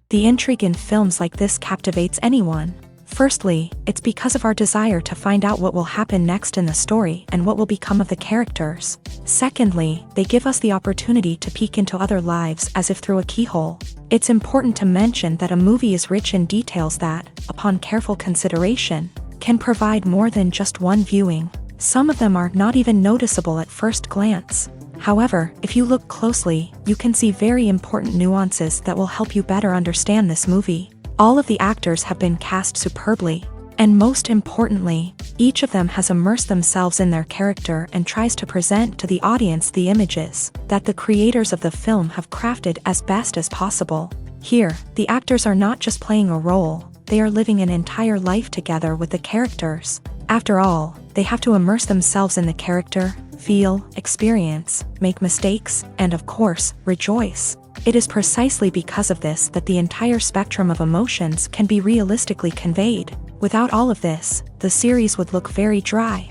The intrigue in films like this captivates anyone. Firstly, it's because of our desire to find out what will happen next in the story and what will become of the characters. Secondly, they give us the opportunity to peek into other lives as if through a keyhole. It's important to mention that a movie is rich in details that, upon careful consideration, can provide more than just one viewing. Some of them are not even noticeable at first glance. However, if you look closely, you can see very important nuances that will help you better understand this movie. All of the actors have been cast superbly. And most importantly, each of them has immersed themselves in their character and tries to present to the audience the images that the creators of the film have crafted as best as possible. Here, the actors are not just playing a role, they are living an entire life together with the characters. After all, they have to immerse themselves in the character, feel, experience, make mistakes, and of course, rejoice. It is precisely because of this that the entire spectrum of emotions can be realistically conveyed. Without all of this, the series would look very dry.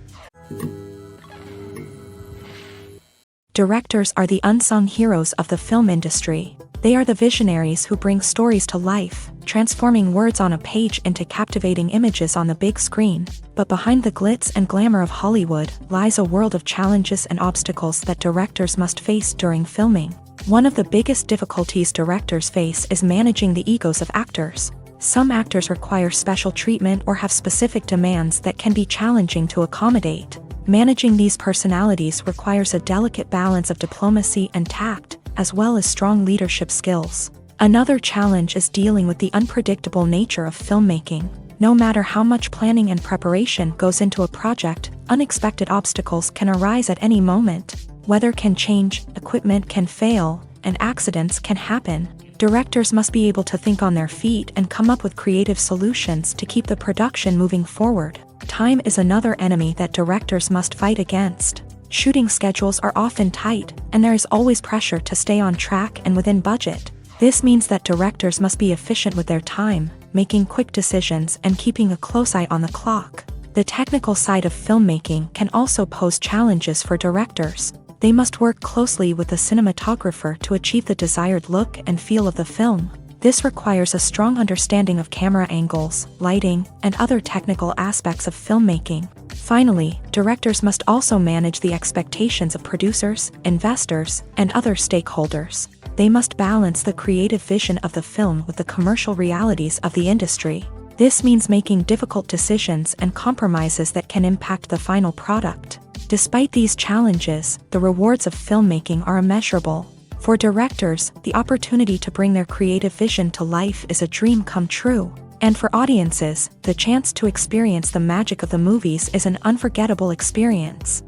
Directors are the unsung heroes of the film industry. They are the visionaries who bring stories to life, transforming words on a page into captivating images on the big screen. But behind the glitz and glamour of Hollywood lies a world of challenges and obstacles that directors must face during filming. One of the biggest difficulties directors face is managing the egos of actors. Some actors require special treatment or have specific demands that can be challenging to accommodate. Managing these personalities requires a delicate balance of diplomacy and tact, as well as strong leadership skills. Another challenge is dealing with the unpredictable nature of filmmaking. No matter how much planning and preparation goes into a project, unexpected obstacles can arise at any moment. Weather can change, equipment can fail, and accidents can happen. Directors must be able to think on their feet and come up with creative solutions to keep the production moving forward. Time is another enemy that directors must fight against. Shooting schedules are often tight, and there is always pressure to stay on track and within budget. This means that directors must be efficient with their time, making quick decisions and keeping a close eye on the clock. The technical side of filmmaking can also pose challenges for directors. They must work closely with the cinematographer to achieve the desired look and feel of the film. This requires a strong understanding of camera angles, lighting, and other technical aspects of filmmaking. Finally, directors must also manage the expectations of producers, investors, and other stakeholders. They must balance the creative vision of the film with the commercial realities of the industry. This means making difficult decisions and compromises that can impact the final product. Despite these challenges, the rewards of filmmaking are immeasurable. For directors, the opportunity to bring their creative vision to life is a dream come true. And for audiences, the chance to experience the magic of the movies is an unforgettable experience.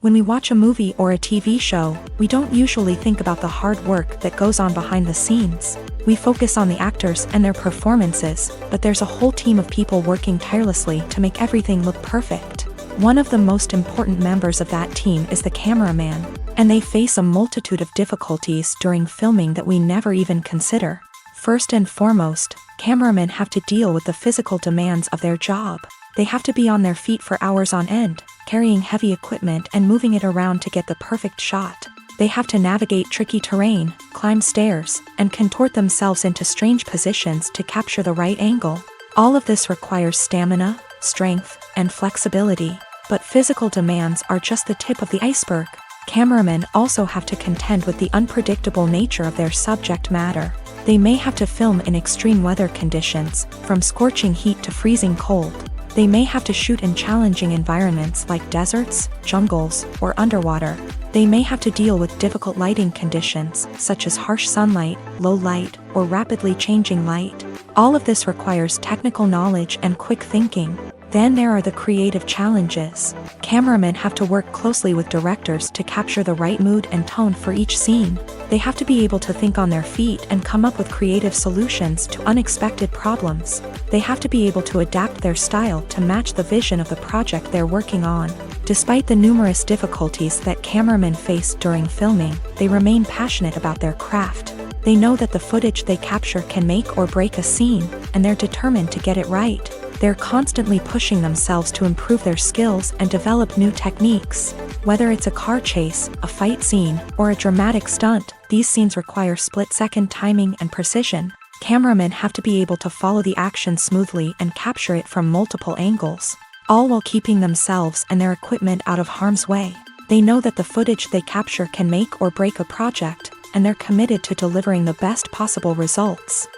When we watch a movie or a TV show, we don't usually think about the hard work that goes on behind the scenes. We focus on the actors and their performances, but there's a whole team of people working tirelessly to make everything look perfect. One of the most important members of that team is the cameraman, and they face a multitude of difficulties during filming that we never even consider. First and foremost, cameramen have to deal with the physical demands of their job. They have to be on their feet for hours on end, carrying heavy equipment and moving it around to get the perfect shot. They have to navigate tricky terrain, climb stairs, and contort themselves into strange positions to capture the right angle. All of this requires stamina, strength, and flexibility. But physical demands are just the tip of the iceberg. Cameramen also have to contend with the unpredictable nature of their subject matter. They may have to film in extreme weather conditions, from scorching heat to freezing cold. They may have to shoot in challenging environments like deserts, jungles, or underwater. They may have to deal with difficult lighting conditions, such as harsh sunlight, low light, or rapidly changing light. All of this requires technical knowledge and quick thinking. Then there are the creative challenges. Cameramen have to work closely with directors to capture the right mood and tone for each scene. They have to be able to think on their feet and come up with creative solutions to unexpected problems. They have to be able to adapt their style to match the vision of the project they're working on. Despite the numerous difficulties that cameramen face during filming, they remain passionate about their craft. They know that the footage they capture can make or break a scene, and they're determined to get it right. They're constantly pushing themselves to improve their skills and develop new techniques. Whether it's a car chase, a fight scene, or a dramatic stunt, these scenes require split-second timing and precision. Cameramen have to be able to follow the action smoothly and capture it from multiple angles, all while keeping themselves and their equipment out of harm's way. They know that the footage they capture can make or break a project, and they're committed to delivering the best possible results.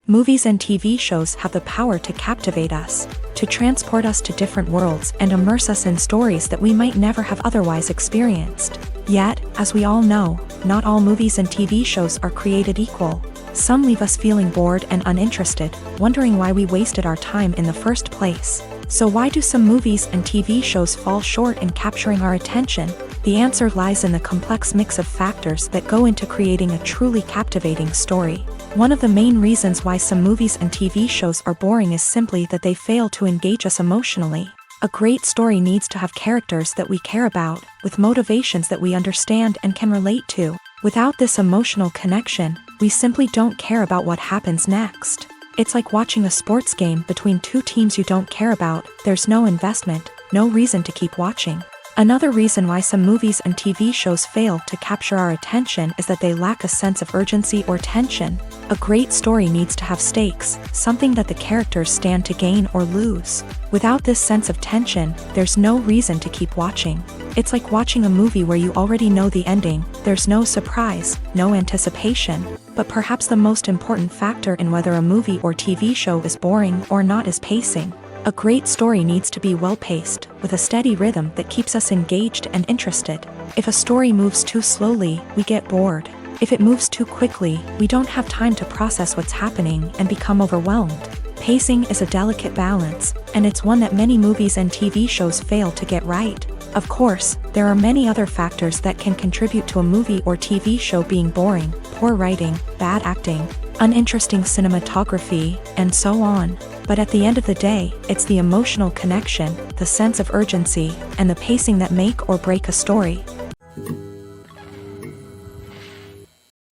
Movies and TV shows have the power to captivate us, to transport us to different worlds and immerse us in stories that we might never have otherwise experienced. Yet, as we all know, not all movies and TV shows are created equal. Some leave us feeling bored and uninterested, wondering why we wasted our time in the first place. So why do some movies and TV shows fall short in capturing our attention? The answer lies in the complex mix of factors that go into creating a truly captivating story. One of the main reasons why some movies and TV shows are boring is simply that they fail to engage us emotionally. A great story needs to have characters that we care about, with motivations that we understand and can relate to. Without this emotional connection, we simply don't care about what happens next. It's like watching a sports game between two teams you don't care about. There's no investment, no reason to keep watching. Another reason why some movies and TV shows fail to capture our attention is that they lack a sense of urgency or tension. A great story needs to have stakes, something that the characters stand to gain or lose. Without this sense of tension, there's no reason to keep watching. It's like watching a movie where you already know the ending. There's no surprise, no anticipation. But perhaps the most important factor in whether a movie or TV show is boring or not is pacing. A great story needs to be well-paced, with a steady rhythm that keeps us engaged and interested. If a story moves too slowly, we get bored. If it moves too quickly, we don't have time to process what's happening and become overwhelmed. Pacing is a delicate balance, and it's one that many movies and TV shows fail to get right. Of course, there are many other factors that can contribute to a movie or TV show being boring: poor writing, bad acting, uninteresting cinematography, and so on. But at the end of the day, it's the emotional connection, the sense of urgency, and the pacing that make or break a story.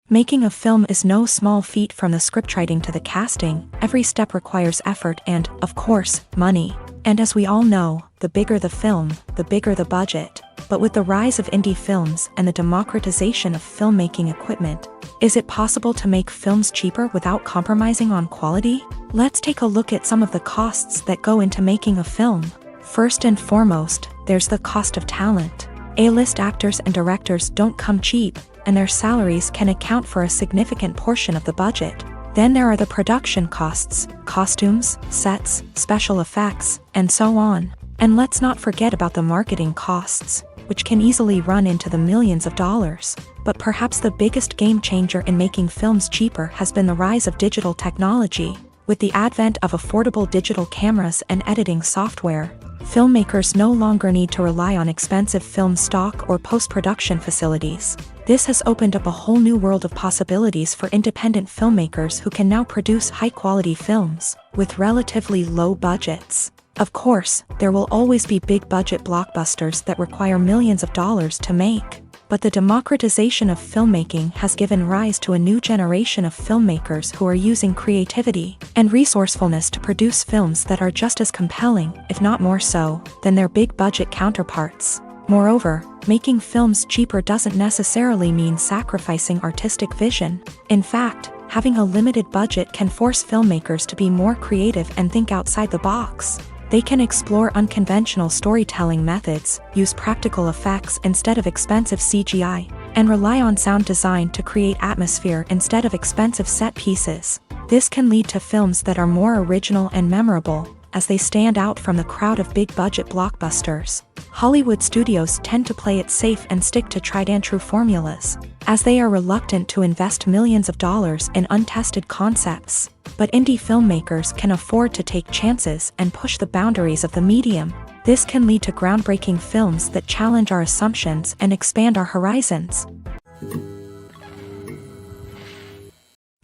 Making a film is no small feat. From the scriptwriting to the casting, every step requires effort and, of course, money. And as we all know, the bigger the film, the bigger the budget. But with the rise of indie films and the democratization of filmmaking equipment, is it possible to make films cheaper without compromising on quality? Let's take a look at some of the costs that go into making a film. First and foremost, there's the cost of talent. A-list actors and directors don't come cheap, and their salaries can account for a significant portion of the budget. Then there are the production costs, costumes, sets, special effects, and so on. And let's not forget about the marketing costs, which can easily run into the millions of dollars. But perhaps the biggest game changer in making films cheaper has been the rise of digital technology. With the advent of affordable digital cameras and editing software, filmmakers no longer need to rely on expensive film stock or post-production facilities. This has opened up a whole new world of possibilities for independent filmmakers who can now produce high-quality films with relatively low budgets. Of course, there will always be big-budget blockbusters that require millions of dollars to make. But the democratization of filmmaking has given rise to a new generation of filmmakers who are using creativity and resourcefulness to produce films that are just as compelling, if not more so, than their big-budget counterparts. Moreover, making films cheaper doesn't necessarily mean sacrificing artistic vision. In fact, having a limited budget can force filmmakers to be more creative and think outside the box. They can explore unconventional storytelling methods, use practical effects instead of expensive CGI, and rely on sound design to create atmosphere instead of expensive set pieces. This can lead to films that are more original and memorable, as they stand out from the crowd of big-budget blockbusters. Hollywood studios tend to play it safe and stick to tried-and-true formulas, as they are reluctant to invest millions of dollars in untested concepts. But indie filmmakers can afford to take chances and push the boundaries of the medium. This can lead to groundbreaking films that challenge our assumptions and expand our horizons.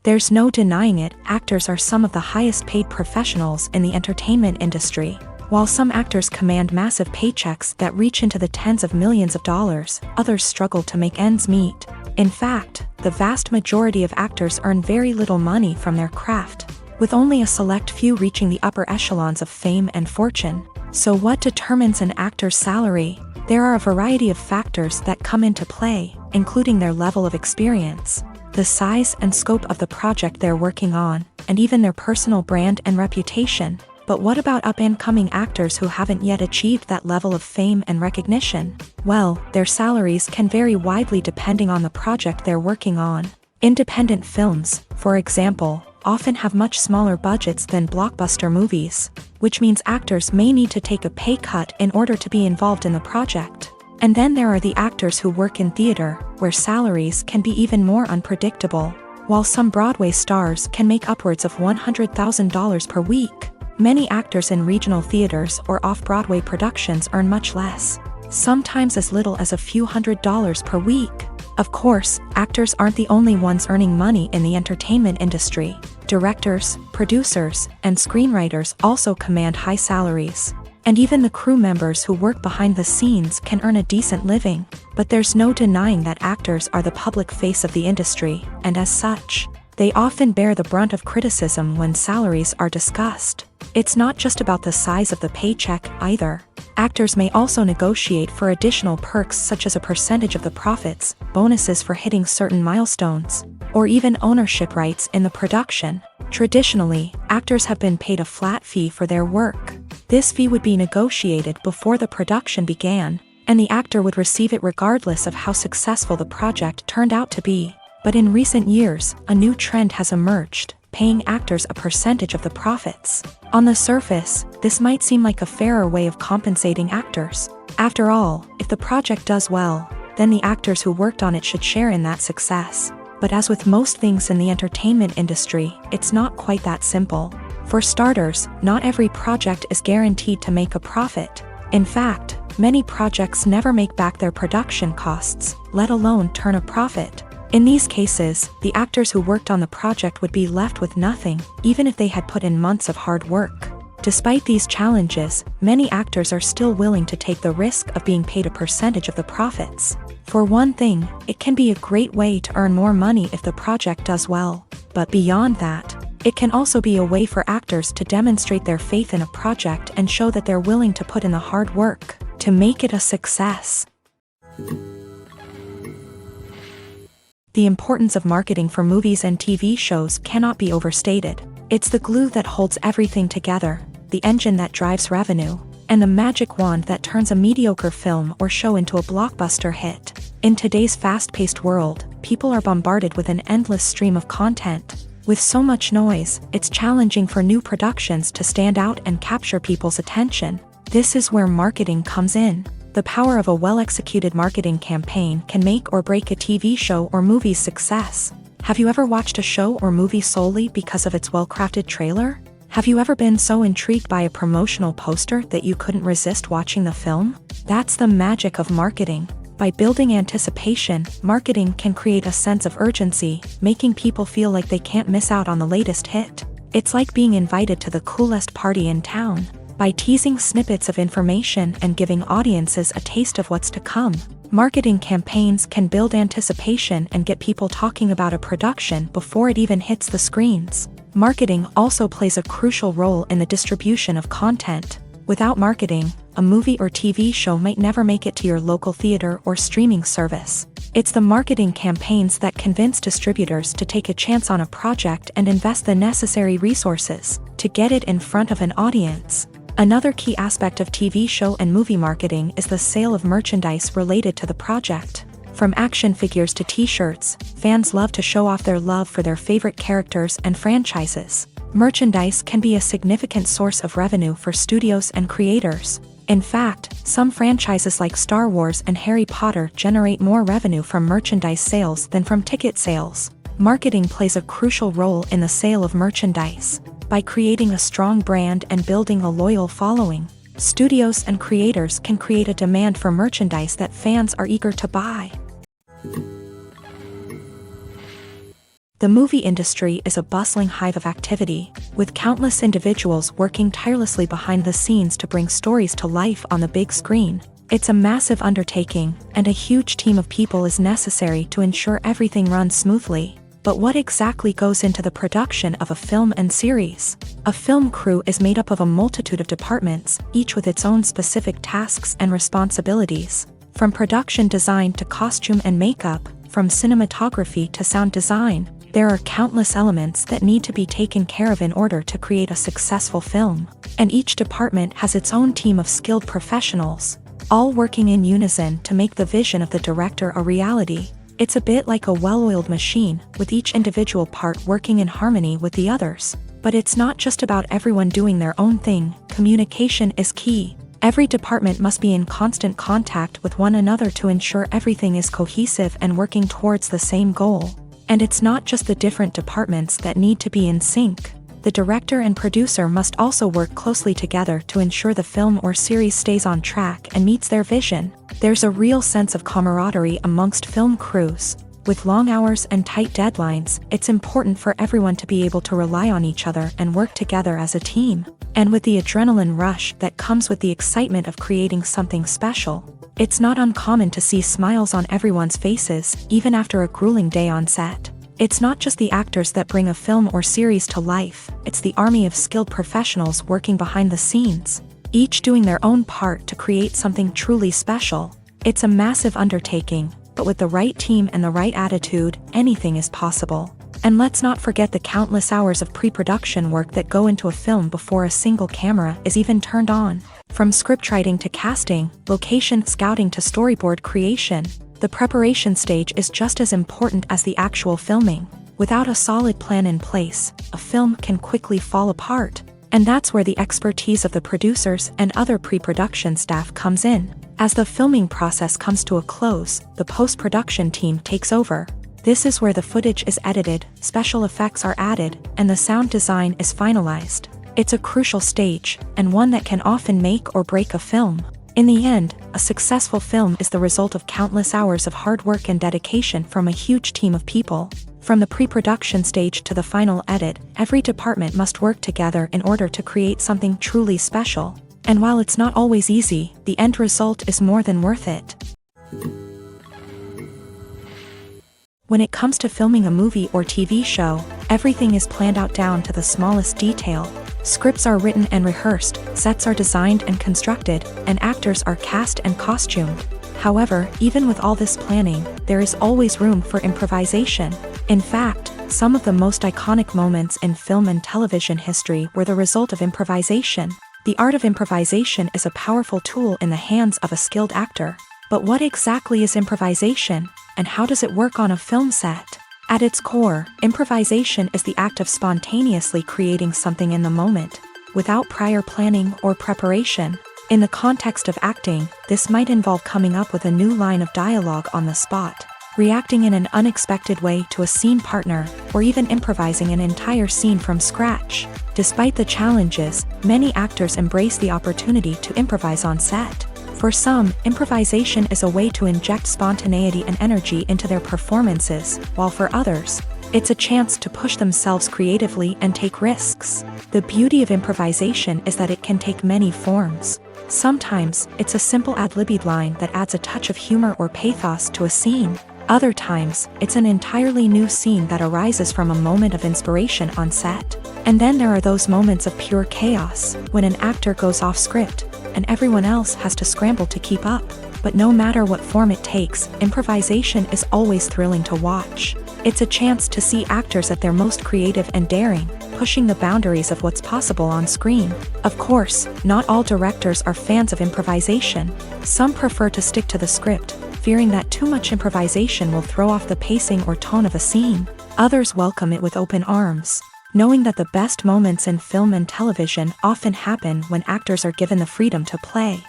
There's no denying it, actors are some of the highest-paid professionals in the entertainment industry. While some actors command massive paychecks that reach into the tens of millions of dollars, others struggle to make ends meet. In fact, the vast majority of actors earn very little money from their craft. with only a select few reaching the upper echelons of fame and fortune. So what determines an actor's salary? There are a variety of factors that come into play, including their level of experience, the size and scope of the project they're working on, and even their personal brand and reputation. But what about up-and-coming actors who haven't yet achieved that level of fame and recognition? Well, their salaries can vary widely depending on the project they're working on. Independent films, for example, often have much smaller budgets than blockbuster movies, which means actors may need to take a pay cut in order to be involved in the project. And then there are the actors who work in theater, where salaries can be even more unpredictable. While some Broadway stars can make upwards of $100,000 per week, many actors in regional theaters or off-Broadway productions earn much less, sometimes as little as a few $100s per week. Of course, actors aren't the only ones earning money in the entertainment industry. Directors, producers, and screenwriters also command high salaries. And even the crew members who work behind the scenes can earn a decent living. But there's no denying that actors are the public face of the industry, and as such, they often bear the brunt of criticism when salaries are discussed. It's not just about the size of the paycheck either. Actors may also negotiate for additional perks such as a percentage of the profits, bonuses for hitting certain milestones, or even ownership rights in the production. Traditionally, actors have been paid a flat fee for their work. This fee would be negotiated before the production began, and the actor would receive it regardless of how successful the project turned out to be. But in recent years, a new trend has emerged, paying actors a percentage of the profits. On the surface, this might seem like a fairer way of compensating actors. After all, if the project does well, then the actors who worked on it should share in that success. But as with most things in the entertainment industry, it's not quite that simple. For starters, not every project is guaranteed to make a profit. In fact, many projects never make back their production costs, let alone turn a profit. In these cases, the actors who worked on the project would be left with nothing, even if they had put in months of hard work. Despite these challenges, many actors are still willing to take the risk of being paid a percentage of the profits. For one thing, it can be a great way to earn more money if the project does well. But beyond that, it can also be a way for actors to demonstrate their faith in a project and show that they're willing to put in the hard work to make it a success. The importance of marketing for movies and TV shows cannot be overstated. It's the glue that holds everything together, the engine that drives revenue, and the magic wand that turns a mediocre film or show into a blockbuster hit. In today's fast-paced world, people are bombarded with an endless stream of content. With so much noise, it's challenging for new productions to stand out and capture people's attention. This is where marketing comes in. The power of a well-executed marketing campaign can make or break a TV show or movie's success. Have you ever watched a show or movie solely because of its well-crafted trailer? Have you ever been so intrigued by a promotional poster that you couldn't resist watching the film? That's the magic of marketing. By building anticipation, marketing can create a sense of urgency, making people feel like they can't miss out on the latest hit. It's like being invited to the coolest party in town. By teasing snippets of information and giving audiences a taste of what's to come, marketing campaigns can build anticipation and get people talking about a production before it even hits the screens. Marketing also plays a crucial role in the distribution of content. Without marketing, a movie or TV show might never make it to your local theater or streaming service. It's the marketing campaigns that convince distributors to take a chance on a project and invest the necessary resources to get it in front of an audience. Another key aspect of TV show and movie marketing is the sale of merchandise related to the project. From action figures to t-shirts, fans love to show off their love for their favorite characters and franchises. Merchandise can be a significant source of revenue for studios and creators. In fact, some franchises like Star Wars and Harry Potter generate more revenue from merchandise sales than from ticket sales. Marketing plays a crucial role in the sale of merchandise. By creating a strong brand and building a loyal following, studios and creators can create a demand for merchandise that fans are eager to buy. The movie industry is a bustling hive of activity, with countless individuals working tirelessly behind the scenes to bring stories to life on the big screen. It's a massive undertaking, and a huge team of people is necessary to ensure everything runs smoothly. But what exactly goes into the production of a film and series? A film crew is made up of a multitude of departments, each with its own specific tasks and responsibilities. From production design to costume and makeup, from cinematography to sound design, there are countless elements that need to be taken care of in order to create a successful film. And each department has its own team of skilled professionals, all working in unison to make the vision of the director a reality. It's a bit like a well-oiled machine, with each individual part working in harmony with the others. But it's not just about everyone doing their own thing. Communication is key. Every department must be in constant contact with one another to ensure everything is cohesive and working towards the same goal. And it's not just the different departments that need to be in sync. The director and producer must also work closely together to ensure the film or series stays on track and meets their vision. There's a real sense of camaraderie amongst film crews. With long hours and tight deadlines, it's important for everyone to be able to rely on each other and work together as a team. And with the adrenaline rush that comes with the excitement of creating something special, it's not uncommon to see smiles on everyone's faces, even after a grueling day on set. It's not just the actors that bring a film or series to life, it's the army of skilled professionals working behind the scenes, each doing their own part to create something truly special. It's a massive undertaking, but with the right team and the right attitude, anything is possible. And let's not forget the countless hours of pre-production work that go into a film before a single camera is even turned on. From scriptwriting to casting, location scouting to storyboard creation, the preparation stage is just as important as the actual filming. Without a solid plan in place, a film can quickly fall apart. And that's where the expertise of the producers and other pre-production staff comes in. As the filming process comes to a close, the post-production team takes over. This is where the footage is edited, special effects are added, and the sound design is finalized. It's a crucial stage, and one that can often make or break a film. In the end, a successful film is the result of countless hours of hard work and dedication from a huge team of people. From the pre-production stage to the final edit, every department must work together in order to create something truly special. And while it's not always easy, the end result is more than worth it. When it comes to filming a movie or TV show, everything is planned out down to the smallest detail. Scripts are written and rehearsed, sets are designed and constructed, and actors are cast and costumed. However, even with all this planning, there is always room for improvisation. In fact, some of the most iconic moments in film and television history were the result of improvisation. The art of improvisation is a powerful tool in the hands of a skilled actor. But what exactly is improvisation, and how does it work on a film set? At its core, improvisation is the act of spontaneously creating something in the moment, without prior planning or preparation. In the context of acting, this might involve coming up with a new line of dialogue on the spot, reacting in an unexpected way to a scene partner, or even improvising an entire scene from scratch. Despite the challenges, many actors embrace the opportunity to improvise on set. For some, improvisation is a way to inject spontaneity and energy into their performances, while for others, it's a chance to push themselves creatively and take risks. The beauty of improvisation is that it can take many forms. Sometimes, it's a simple ad-libbed line that adds a touch of humor or pathos to a scene. Other times, it's an entirely new scene that arises from a moment of inspiration on set. And then there are those moments of pure chaos, when an actor goes off script, and everyone else has to scramble to keep up. But no matter what form it takes, improvisation is always thrilling to watch. It's a chance to see actors at their most creative and daring, pushing the boundaries of what's possible on screen. Of course, not all directors are fans of improvisation. Some prefer to stick to the script, fearing that too much improvisation will throw off the pacing or tone of a scene. Others welcome it with open arms, knowing that the best moments in film and television often happen when actors are given the freedom to play.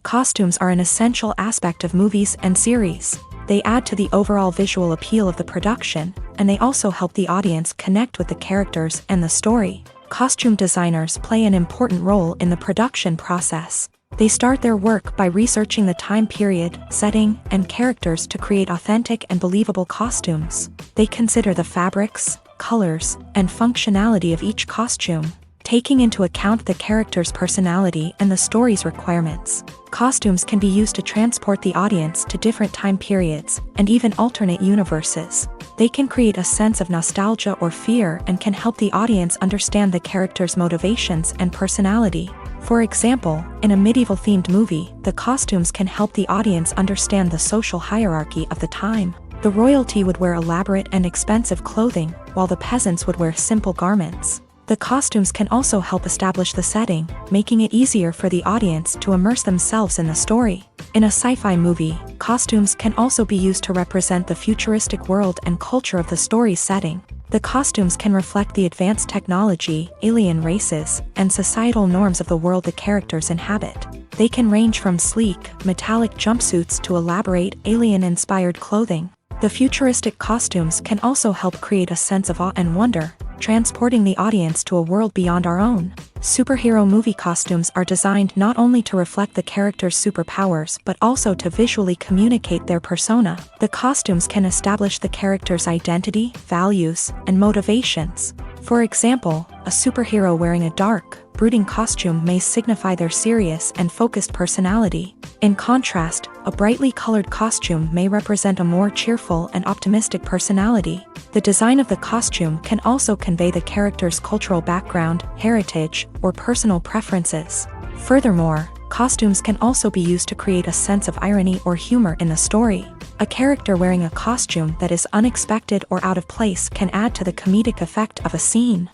Costumes are an essential aspect of movies and series. They add to the overall visual appeal of the production, and they also help the audience connect with the characters and the story. Costume designers play an important role in the production process. They start their work by researching the time period, setting, and characters to create authentic and believable costumes. They consider the fabrics, colors, and functionality of each costume. taking into account the character's personality and the story's requirements. Costumes can be used to transport the audience to different time periods and even alternate universes. They can create a sense of nostalgia or fear and can help the audience understand the character's motivations and personality. For example, in a medieval-themed movie, the costumes can help the audience understand the social hierarchy of the time. The royalty would wear elaborate and expensive clothing, while the peasants would wear simple garments. The costumes can also help establish the setting, making it easier for the audience to immerse themselves in the story. In a sci-fi movie, costumes can also be used to represent the futuristic world and culture of the story's setting. The costumes can reflect the advanced technology, alien races, and societal norms of the world the characters inhabit. They can range from sleek, metallic jumpsuits to elaborate, alien-inspired clothing. The futuristic costumes can also help create a sense of awe and wonder, transporting the audience to a world beyond our own. Superhero movie costumes are designed not only to reflect the character's superpowers but also to visually communicate their persona. The costumes can establish the character's identity, values, and motivations. For example, a superhero wearing a dark, brooding costume may signify their serious and focused personality. In contrast, a brightly colored costume may represent a more cheerful and optimistic personality. The design of the costume can also convey the character's cultural background, heritage, or personal preferences. Furthermore, costumes can also be used to create a sense of irony or humor in the story. A character wearing a costume that is unexpected or out of place can add to the comedic effect of a scene.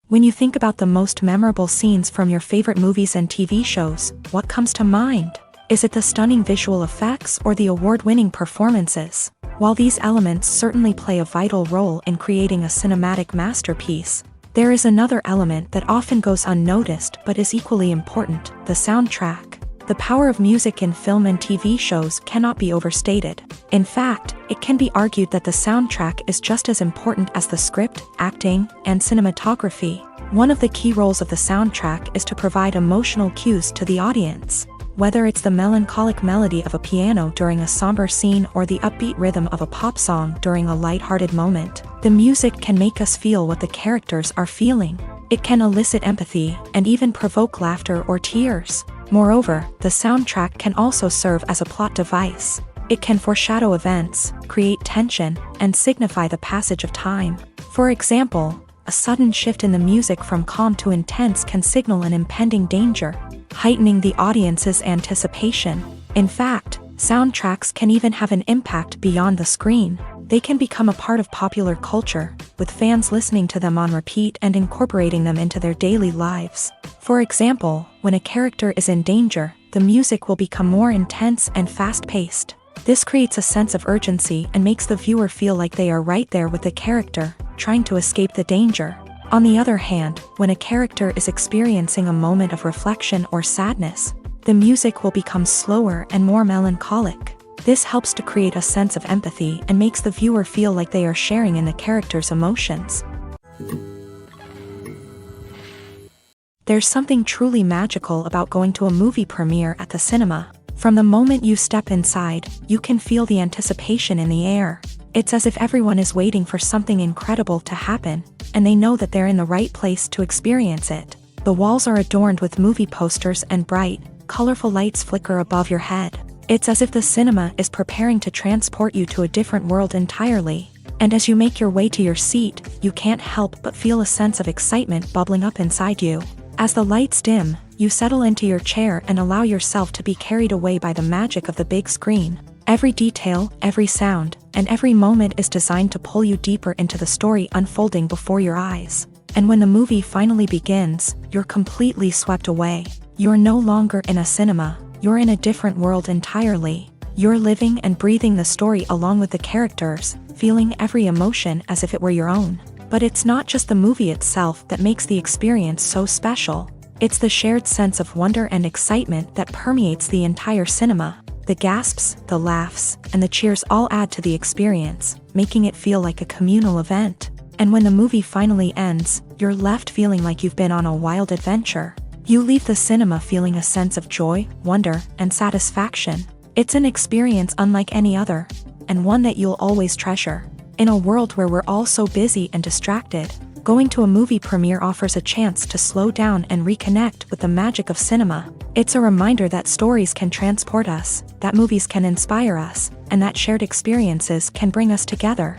When you think about the most memorable scenes from your favorite movies and TV shows, what comes to mind? Is it the stunning visual effects or the award-winning performances? While these elements certainly play a vital role in creating a cinematic masterpiece, there is another element that often goes unnoticed but is equally important: the soundtrack. The power of music in film and TV shows cannot be overstated. In fact, it can be argued that the soundtrack is just as important as the script, acting, and cinematography. One of the key roles of the soundtrack is to provide emotional cues to the audience. Whether it's the melancholic melody of a piano during a somber scene or the upbeat rhythm of a pop song during a lighthearted moment, the music can make us feel what the characters are feeling. It can elicit empathy and even provoke laughter or tears. Moreover, the soundtrack can also serve as a plot device. It can foreshadow events, create tension, and signify the passage of time. For example, a sudden shift in the music from calm to intense can signal an impending danger, heightening the audience's anticipation. In fact, soundtracks can even have an impact beyond the screen. They can become a part of popular culture, with fans listening to them on repeat and incorporating them into their daily lives. For example, when a character is in danger, the music will become more intense and fast-paced. This creates a sense of urgency and makes the viewer feel like they are right there with the character, trying to escape the danger. On the other hand, when a character is experiencing a moment of reflection or sadness, the music will become slower and more melancholic. This helps to create a sense of empathy and makes the viewer feel like they are sharing in the character's emotions. There's something truly magical about going to a movie premiere at the cinema. From the moment you step inside, you can feel the anticipation in the air. It's as if everyone is waiting for something incredible to happen, and they know that they're in the right place to experience it. The walls are adorned with movie posters and bright, colorful lights flicker above your head. It's as if the cinema is preparing to transport you to a different world entirely. And as you make your way to your seat, you can't help but feel a sense of excitement bubbling up inside you. As the lights dim, you settle into your chair and allow yourself to be carried away by the magic of the big screen. Every detail, every sound, and every moment is designed to pull you deeper into the story unfolding before your eyes. And when the movie finally begins, you're completely swept away. You're no longer in a cinema. You're in a different world entirely. You're living and breathing the story along with the characters, feeling every emotion as if it were your own. But it's not just the movie itself that makes the experience so special. It's the shared sense of wonder and excitement that permeates the entire cinema. The gasps, the laughs, and the cheers all add to the experience, making it feel like a communal event. And when the movie finally ends, you're left feeling like you've been on a wild adventure. You leave the cinema feeling a sense of joy, wonder, and satisfaction. It's an experience unlike any other, and one that you'll always treasure. In a world where we're all so busy and distracted, going to a movie premiere offers a chance to slow down and reconnect with the magic of cinema. It's a reminder that stories can transport us, that movies can inspire us, and that shared experiences can bring us together.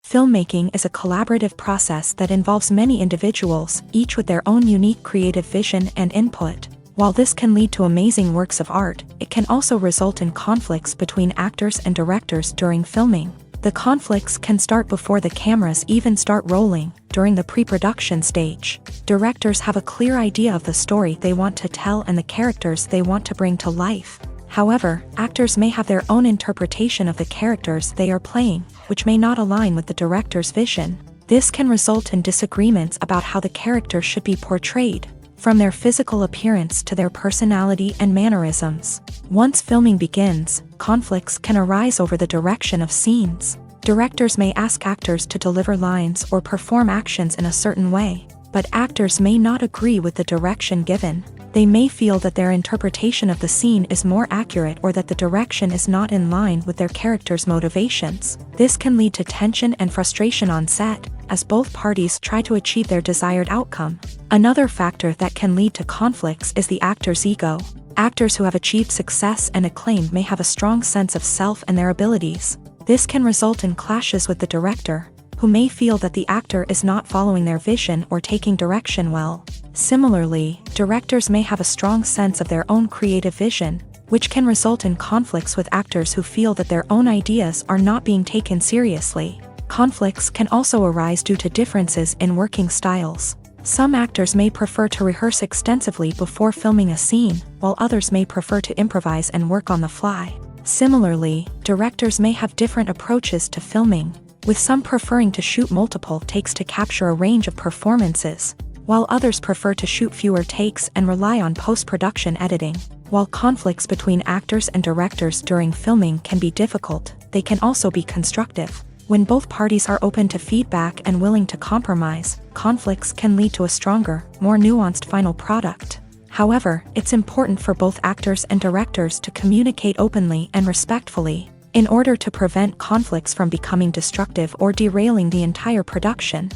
Filmmaking is a collaborative process that involves many individuals, each with their own unique creative vision and input. While this can lead to amazing works of art, it can also result in conflicts between actors and directors during filming. The conflicts can start before the cameras even start rolling, during the pre-production stage. Directors have a clear idea of the story they want to tell and the characters they want to bring to life. However, actors may have their own interpretation of the characters they are playing, which may not align with the director's vision. This can result in disagreements about how the character should be portrayed, from their physical appearance to their personality and mannerisms. Once filming begins, conflicts can arise over the direction of scenes. Directors may ask actors to deliver lines or perform actions in a certain way, but actors may not agree with the direction given. They may feel that their interpretation of the scene is more accurate or that the direction is not in line with their character's motivations. This can lead to tension and frustration on set, as both parties try to achieve their desired outcome. Another factor that can lead to conflicts is the actor's ego. Actors who have achieved success and acclaim may have a strong sense of self and their abilities. This can result in clashes with the director, who may feel that the actor is not following their vision or taking direction well. Similarly, directors may have a strong sense of their own creative vision, which can result in conflicts with actors who feel that their own ideas are not being taken seriously. Conflicts can also arise due to differences in working styles. Some actors may prefer to rehearse extensively before filming a scene, while others may prefer to improvise and work on the fly. Similarly, directors may have different approaches to filming, with some preferring to shoot multiple takes to capture a range of performances, while others prefer to shoot fewer takes and rely on post-production editing. While conflicts between actors and directors during filming can be difficult, they can also be constructive. When both parties are open to feedback and willing to compromise, conflicts can lead to a stronger, more nuanced final product. However, it's important for both actors and directors to communicate openly and respectfully, in order to prevent conflicts from becoming destructive or derailing the entire production.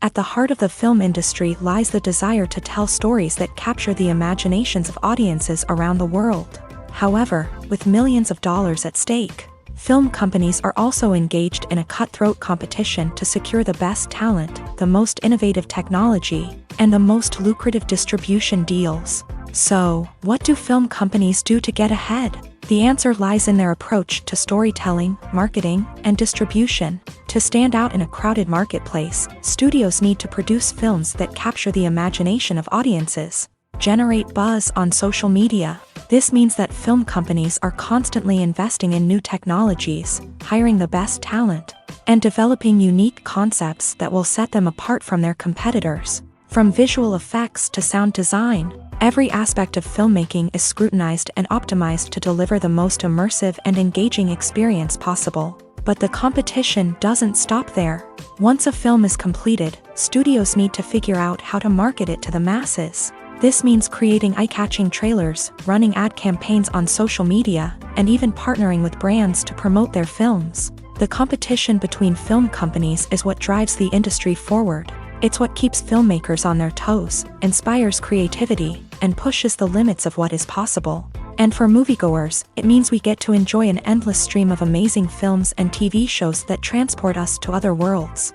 At the heart of the film industry lies the desire to tell stories that capture the imaginations of audiences around the world. However, with millions of dollars at stake, film companies are also engaged in a cutthroat competition to secure the best talent, the most innovative technology, and the most lucrative distribution deals. So, what do film companies do to get ahead? The answer lies in their approach to storytelling, marketing, and distribution. To stand out in a crowded marketplace, studios need to produce films that capture the imagination of audiences, generate buzz on social media. This means that film companies are constantly investing in new technologies, hiring the best talent, and developing unique concepts that will set them apart from their competitors. From visual effects to sound design, every aspect of filmmaking is scrutinized and optimized to deliver the most immersive and engaging experience possible. But the competition doesn't stop there. Once a film is completed, studios need to figure out how to market it to the masses. This means creating eye-catching trailers, running ad campaigns on social media, and even partnering with brands to promote their films. The competition between film companies is what drives the industry forward. It's what keeps filmmakers on their toes, inspires creativity, and pushes the limits of what is possible. And for moviegoers, it means we get to enjoy an endless stream of amazing films and TV shows that transport us to other worlds.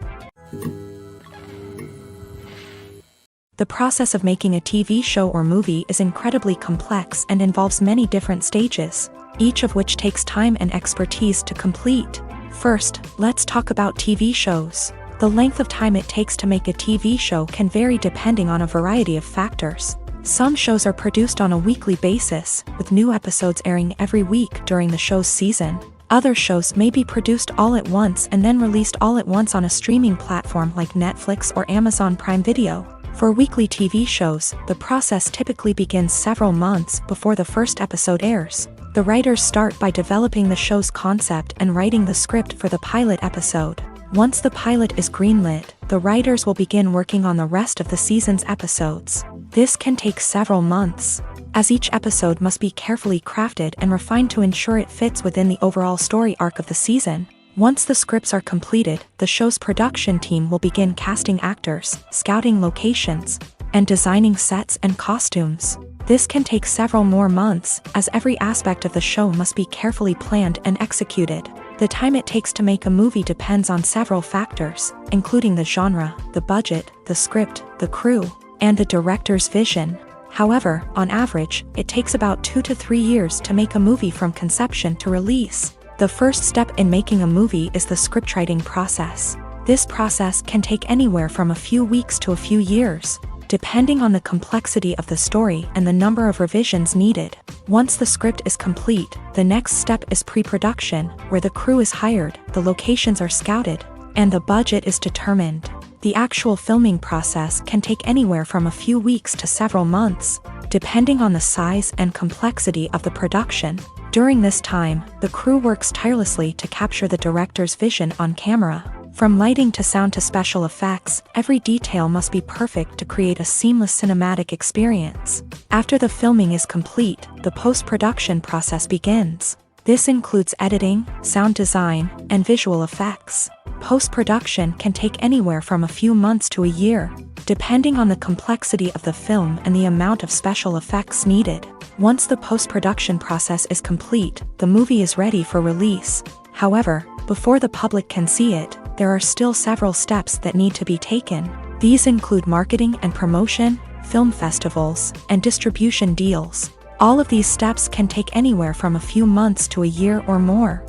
The process of making a TV show or movie is incredibly complex and involves many different stages, each of which takes time and expertise to complete. First, let's talk about TV shows. The length of time it takes to make a TV show can vary depending on a variety of factors. Some shows are produced on a weekly basis, with new episodes airing every week during the show's season. Other shows may be produced all at once and then released all at once on a streaming platform like Netflix or Amazon Prime Video. For weekly TV shows, the process typically begins several months before the first episode airs. The writers start by developing the show's concept and writing the script for the pilot episode. Once the pilot is greenlit, the writers will begin working on the rest of the season's episodes. This can take several months. as each episode must be carefully crafted and refined to ensure it fits within the overall story arc of the season. Once the scripts are completed, the show's production team will begin casting actors, scouting locations, and designing sets and costumes. This can take several more months, as every aspect of the show must be carefully planned and executed. The time it takes to make a movie depends on several factors, including the genre, the budget, the script, the crew, and the director's vision. However, on average, it takes about 2 to 3 years to make a movie from conception to release. The first step in making a movie is the scriptwriting process. This process can take anywhere from a few weeks to a few years, depending on the complexity of the story and the number of revisions needed. Once the script is complete, the next step is pre-production, where the crew is hired, the locations are scouted, and the budget is determined. The actual filming process can take anywhere from a few weeks to several months, depending on the size and complexity of the production. During this time, the crew works tirelessly to capture the director's vision on camera. From lighting to sound to special effects, every detail must be perfect to create a seamless cinematic experience. After the filming is complete, the post-production process begins. This includes editing, sound design, and visual effects. Post-production can take anywhere from a few months to a year, depending on the complexity of the film and the amount of special effects needed. Once the post-production process is complete, the movie is ready for release. However, before the public can see it, there are still several steps that need to be taken. These include marketing and promotion, film festivals, and distribution deals. All of these steps can take anywhere from a few months to a year or more.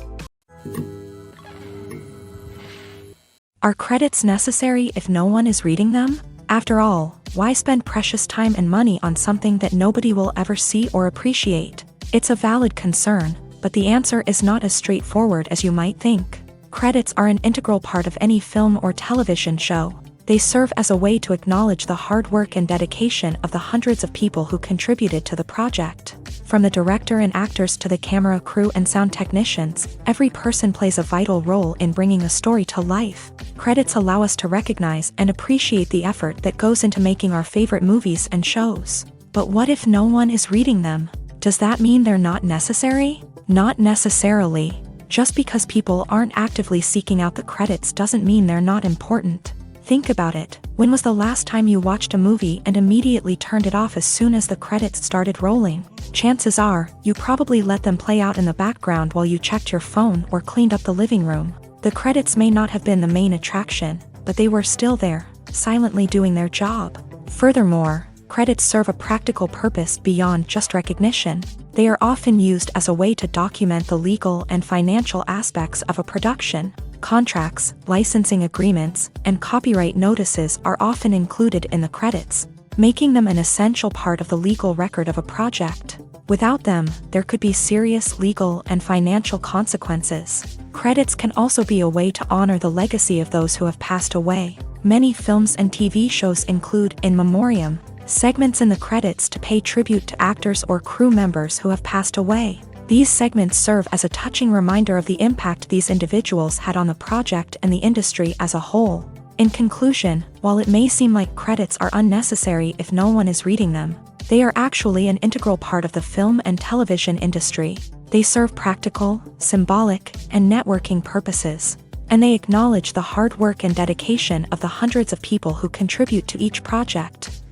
Are credits necessary if no one is reading them? After all, why spend precious time and money on something that nobody will ever see or appreciate? It's a valid concern, but the answer is not as straightforward as you might think. Credits are an integral part of any film or television show. They serve as a way to acknowledge the hard work and dedication of the hundreds of people who contributed to the project. From the director and actors to the camera crew and sound technicians, every person plays a vital role in bringing a story to life. Credits allow us to recognize and appreciate the effort that goes into making our favorite movies and shows. But what if no one is reading them? Does that mean they're not necessary? Not necessarily. Just because people aren't actively seeking out the credits doesn't mean they're not important. Think about it. When was the last time you watched a movie and immediately turned it off as soon as the credits started rolling? Chances are, you probably let them play out in the background while you checked your phone or cleaned up the living room. The credits may not have been the main attraction, but they were still there, silently doing their job. Furthermore, credits serve a practical purpose beyond just recognition. They are often used as a way to document the legal and financial aspects of a production. Contracts, licensing agreements, and copyright notices are often included in the credits, making them an essential part of the legal record of a project. Without them, there could be serious legal and financial consequences. Credits can also be a way to honor the legacy of those who have passed away. Many films and TV shows include in memoriam segments in the credits to pay tribute to actors or crew members who have passed away. These segments serve as a touching reminder of the impact these individuals had on the project and the industry as a whole. In conclusion, while it may seem like credits are unnecessary if no one is reading them, they are actually an integral part of the film and television industry. They serve practical, symbolic, and networking purposes, and they acknowledge the hard work and dedication of the hundreds of people who contribute to each project.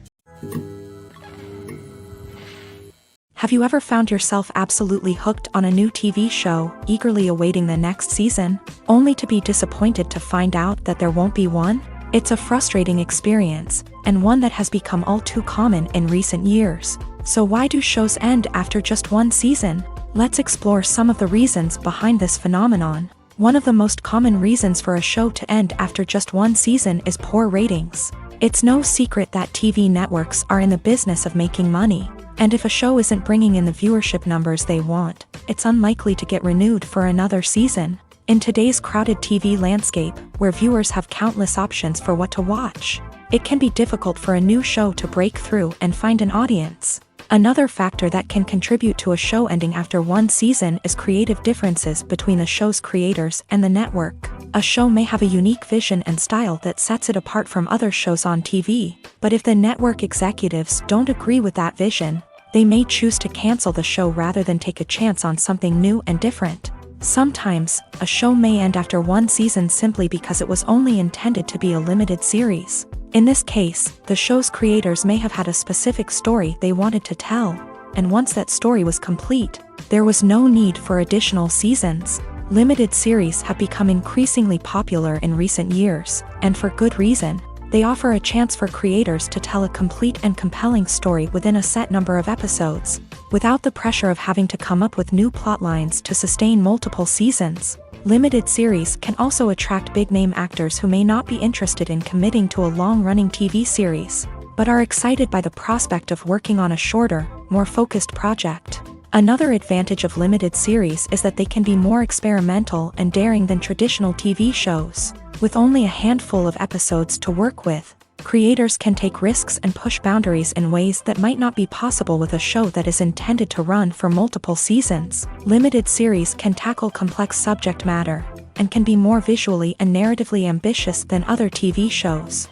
Have you ever found yourself absolutely hooked on a new TV show, eagerly awaiting the next season, only to be disappointed to find out that there won't be one? It's a frustrating experience, and one that has become all too common in recent years. So why do shows end after just one season? Let's explore some of the reasons behind this phenomenon. One of the most common reasons for a show to end after just one season is poor ratings. It's no secret that TV networks are in the business of making money. And if a show isn't bringing in the viewership numbers they want, it's unlikely to get renewed for another season. In today's crowded TV landscape, where viewers have countless options for what to watch, it can be difficult for a new show to break through and find an audience. Another factor that can contribute to a show ending after one season is creative differences between the show's creators and the network. A show may have a unique vision and style that sets it apart from other shows on TV, but if the network executives don't agree with that vision, They may choose to cancel the show rather than take a chance on something new and different. Sometimes, a show may end after one season simply because it was only intended to be a limited series. In this case, the show's creators may have had a specific story they wanted to tell, and once that story was complete, there was no need for additional seasons. Limited series have become increasingly popular in recent years, and for good reason. They offer a chance for creators to tell a complete and compelling story within a set number of episodes, without the pressure of having to come up with new plotlines to sustain multiple seasons. Limited series can also attract big-name actors who may not be interested in committing to a long-running TV series, but are excited by the prospect of working on a shorter, more focused project. Another advantage of limited series is that they can be more experimental and daring than traditional TV shows. With only a handful of episodes to work with, creators can take risks and push boundaries in ways that might not be possible with a show that is intended to run for multiple seasons. Limited series can tackle complex subject matter, and can be more visually and narratively ambitious than other TV shows.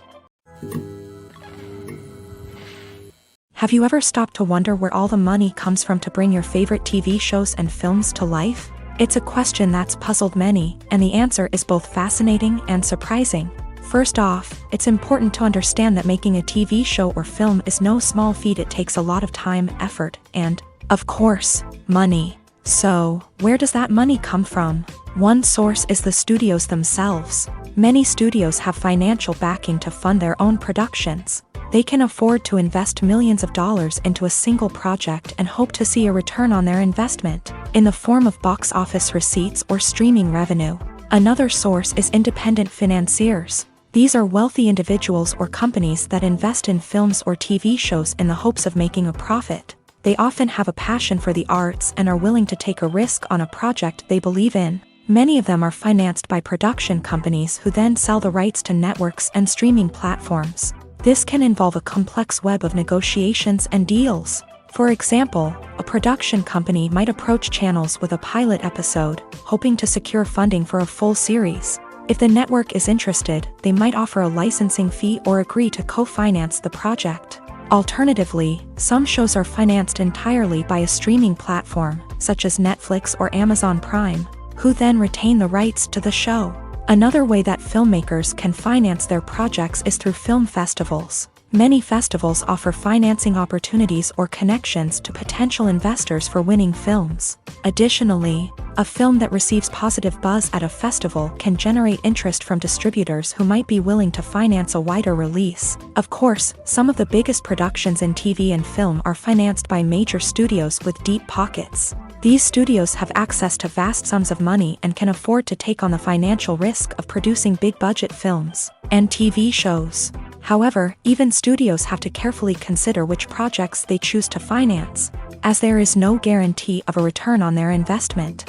Have you ever stopped to wonder where all the money comes from to bring your favorite TV shows and films to life? It's a question that's puzzled many, and the answer is both fascinating and surprising. First off, it's important to understand that making a TV show or film is no small feat. It takes a lot of time, effort, and, of course, money. So, where does that money come from? One source is the studios themselves. Many studios have financial backing to fund their own productions. They can afford to invest millions of dollars into a single project and hope to see a return on their investment, in the form of box office receipts or streaming revenue. Another source is independent financiers. These are wealthy individuals or companies that invest in films or TV shows in the hopes of making a profit. They often have a passion for the arts and are willing to take a risk on a project they believe in. Many of them are financed by production companies who then sell the rights to networks and streaming platforms. This can involve a complex web of negotiations and deals. For example, a production company might approach channels with a pilot episode, hoping to secure funding for a full series. If the network is interested, they might offer a licensing fee or agree to co-finance the project. Alternatively, some shows are financed entirely by a streaming platform, such as Netflix or Amazon Prime, who then retain the rights to the show. Another way that filmmakers can finance their projects is through film festivals. Many festivals offer financing opportunities or connections to potential investors for winning films. Additionally, a film that receives positive buzz at a festival can generate interest from distributors who might be willing to finance a wider release. Of course, some of the biggest productions in TV and film are financed by major studios with deep pockets. These studios have access to vast sums of money and can afford to take on the financial risk of producing big-budget films and TV shows. However, even studios have to carefully consider which projects they choose to finance, as there is no guarantee of a return on their investment.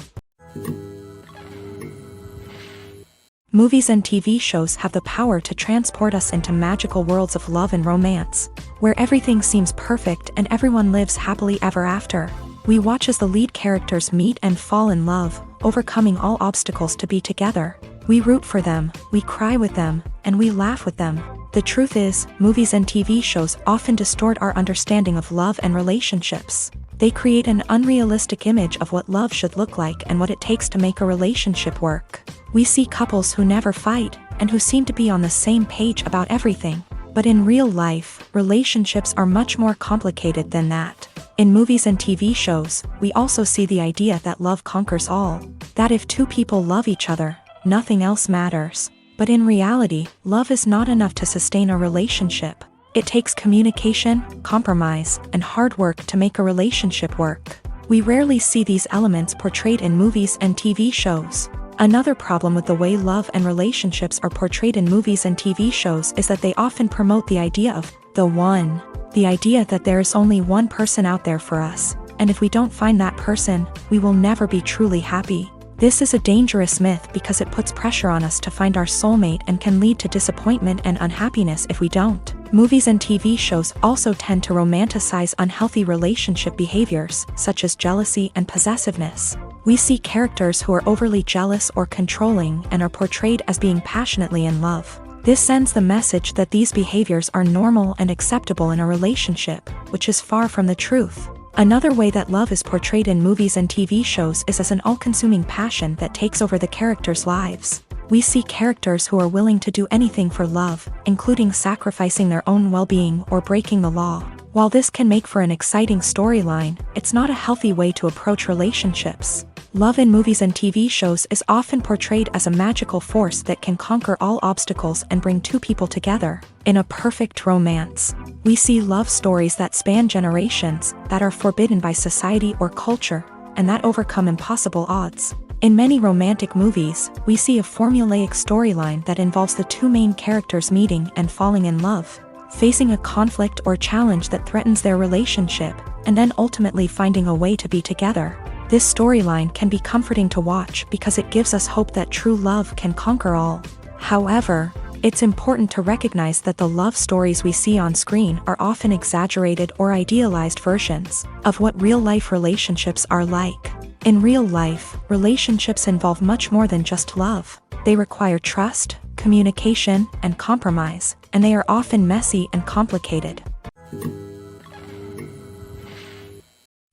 Movies and TV shows have the power to transport us into magical worlds of love and romance, where everything seems perfect and everyone lives happily ever after. We watch as the lead characters meet and fall in love, overcoming all obstacles to be together. We root for them, we cry with them, and we laugh with them. The truth is, movies and TV shows often distort our understanding of love and relationships. They create an unrealistic image of what love should look like and what it takes to make a relationship work. We see couples who never fight, and who seem to be on the same page about everything. But in real life, relationships are much more complicated than that. In movies and TV shows, we also see the idea that love conquers all. That if two people love each other, nothing else matters. But in reality, love is not enough to sustain a relationship. It takes communication, compromise, and hard work to make a relationship work. We rarely see these elements portrayed in movies and TV shows. Another problem with the way love and relationships are portrayed in movies and TV shows is that they often promote the idea of the one. The idea that there is only one person out there for us, and if we don't find that person, we will never be truly happy. This is a dangerous myth because it puts pressure on us to find our soulmate and can lead to disappointment and unhappiness if we don't. Movies and TV shows also tend to romanticize unhealthy relationship behaviors, such as jealousy and possessiveness. We see characters who are overly jealous or controlling and are portrayed as being passionately in love. This sends the message that these behaviors are normal and acceptable in a relationship, which is far from the truth. Another way that love is portrayed in movies and TV shows is as an all-consuming passion that takes over the characters' lives. We see characters who are willing to do anything for love, including sacrificing their own well-being or breaking the law. While this can make for an exciting storyline, it's not a healthy way to approach relationships. Love in movies and TV shows is often portrayed as a magical force that can conquer all obstacles and bring two people together in a perfect romance. We see love stories that span generations, that are forbidden by society or culture, and that overcome impossible odds. In many romantic movies, we see a formulaic storyline that involves the two main characters meeting and falling in love, facing a conflict or challenge that threatens their relationship, and then ultimately finding a way to be together. This storyline can be comforting to watch because it gives us hope that true love can conquer all. However, it's important to recognize that the love stories we see on screen are often exaggerated or idealized versions of what real-life relationships are like. In real life, relationships involve much more than just love. They require trust, communication, and compromise, and they are often messy and complicated.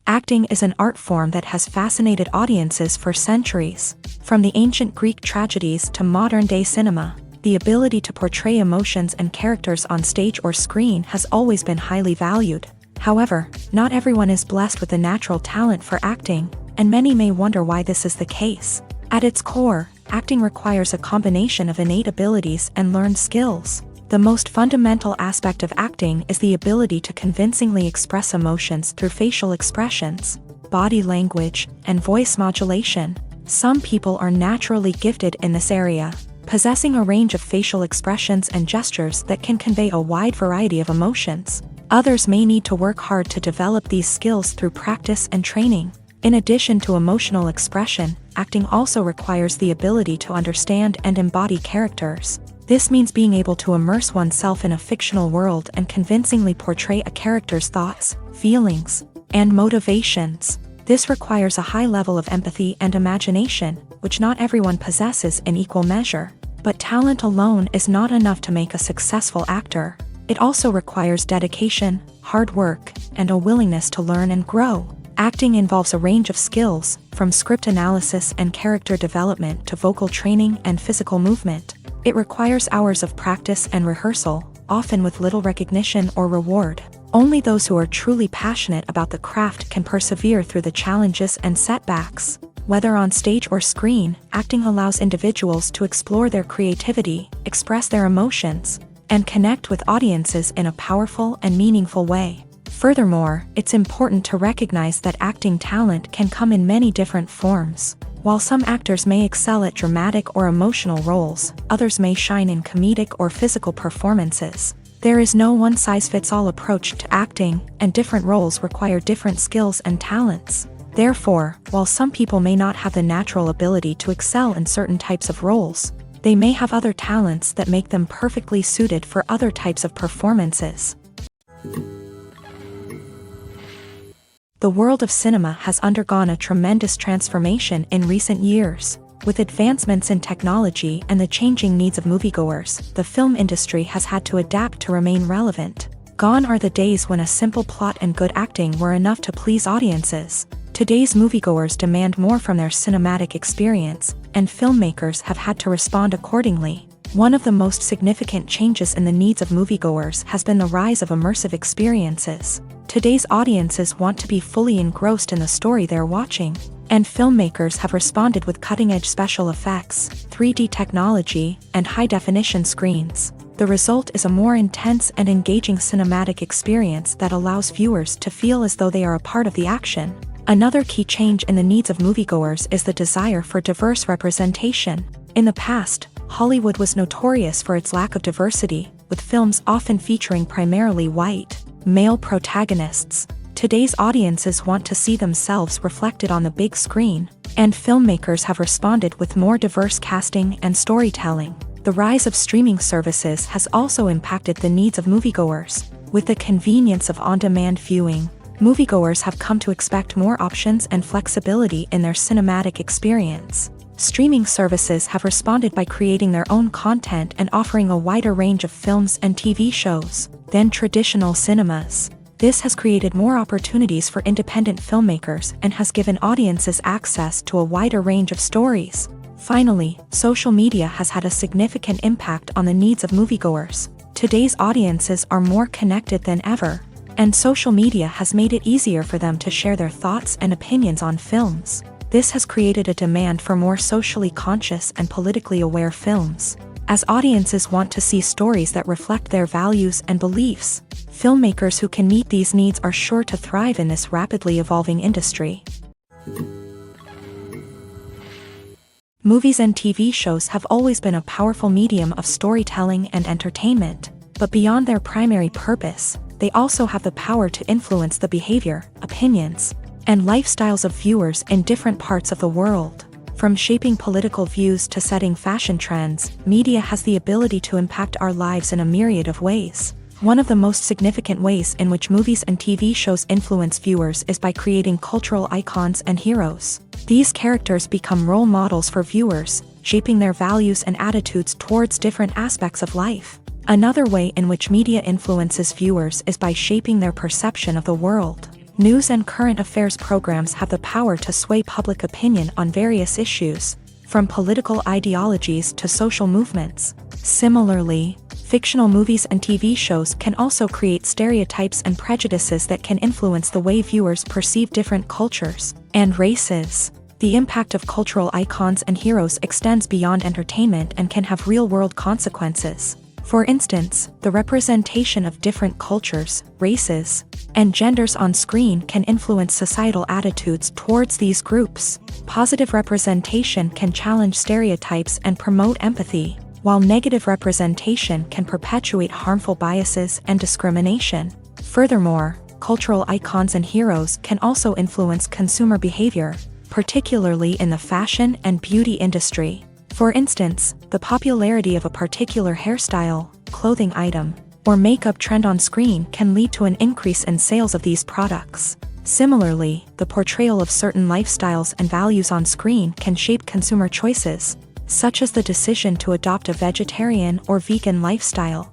Acting is an art form that has fascinated audiences for centuries. From the ancient Greek tragedies to modern-day cinema, the ability to portray emotions and characters on stage or screen has always been highly valued. However, not everyone is blessed with the natural talent for acting, and many may wonder why this is the case. At its core, acting requires a combination of innate abilities and learned skills. The most fundamental aspect of acting is the ability to convincingly express emotions through facial expressions, body language, and voice modulation. Some people are naturally gifted in this area, possessing a range of facial expressions and gestures that can convey a wide variety of emotions. Others may need to work hard to develop these skills through practice and training. In addition to emotional expression, acting also requires the ability to understand and embody characters. This means being able to immerse oneself in a fictional world and convincingly portray a character's thoughts, feelings, and motivations. This requires a high level of empathy and imagination, which not everyone possesses in equal measure. But talent alone is not enough to make a successful actor. It also requires dedication, hard work, and a willingness to learn and grow. Acting involves a range of skills, from script analysis and character development to vocal training and physical movement. It requires hours of practice and rehearsal, often with little recognition or reward. Only those who are truly passionate about the craft can persevere through the challenges and setbacks. Whether on stage or screen, acting allows individuals to explore their creativity, express their emotions, and connect with audiences in a powerful and meaningful way. Furthermore, it's important to recognize that acting talent can come in many different forms. While some actors may excel at dramatic or emotional roles, others may shine in comedic or physical performances. There is no one-size-fits-all approach to acting, and different roles require different skills and talents. Therefore, while some people may not have the natural ability to excel in certain types of roles, they may have other talents that make them perfectly suited for other types of performances. The world of cinema has undergone a tremendous transformation in recent years. With advancements in technology and the changing needs of moviegoers, the film industry has had to adapt to remain relevant. Gone are the days when a simple plot and good acting were enough to please audiences. Today's moviegoers demand more from their cinematic experience, and filmmakers have had to respond accordingly. One of the most significant changes in the needs of moviegoers has been the rise of immersive experiences. Today's audiences want to be fully engrossed in the story they're watching, and filmmakers have responded with cutting-edge special effects, 3D technology, and high-definition screens. The result is a more intense and engaging cinematic experience that allows viewers to feel as though they are a part of the action. Another key change in the needs of moviegoers is the desire for diverse representation. In the past, Hollywood was notorious for its lack of diversity, with films often featuring primarily white, male protagonists. Today's audiences want to see themselves reflected on the big screen, and filmmakers have responded with more diverse casting and storytelling. The rise of streaming services has also impacted the needs of moviegoers. With the convenience of on-demand viewing, moviegoers have come to expect more options and flexibility in their cinematic experience. Streaming services have responded by creating their own content and offering a wider range of films and TV shows than traditional cinemas. This has created more opportunities for independent filmmakers and has given audiences access to a wider range of stories. Finally, social media has had a significant impact on the needs of moviegoers. Today's audiences are more connected than ever, and social media has made it easier for them to share their thoughts and opinions on films. This has created a demand for more socially conscious and politically aware films. As audiences want to see stories that reflect their values and beliefs, filmmakers who can meet these needs are sure to thrive in this rapidly evolving industry. Movies and TV shows have always been a powerful medium of storytelling and entertainment, but beyond their primary purpose, they also have the power to influence the behavior, opinions, and lifestyles of viewers in different parts of the world. From shaping political views to setting fashion trends, media has the ability to impact our lives in a myriad of ways. One of the most significant ways in which movies and TV shows influence viewers is by creating cultural icons and heroes. These characters become role models for viewers, shaping their values and attitudes towards different aspects of life. Another way in which media influences viewers is by shaping their perception of the world. News and current affairs programs have the power to sway public opinion on various issues, from political ideologies to social movements. Similarly, fictional movies and TV shows can also create stereotypes and prejudices that can influence the way viewers perceive different cultures and races. The impact of cultural icons and heroes extends beyond entertainment and can have real-world consequences. For instance, the representation of different cultures, races, and genders on screen can influence societal attitudes towards these groups. Positive representation can challenge stereotypes and promote empathy, while negative representation can perpetuate harmful biases and discrimination. Furthermore, cultural icons and heroes can also influence consumer behavior, particularly in the fashion and beauty industry. For instance, the popularity of a particular hairstyle, clothing item, or makeup trend on screen can lead to an increase in sales of these products. Similarly, the portrayal of certain lifestyles and values on screen can shape consumer choices, such as the decision to adopt a vegetarian or vegan lifestyle.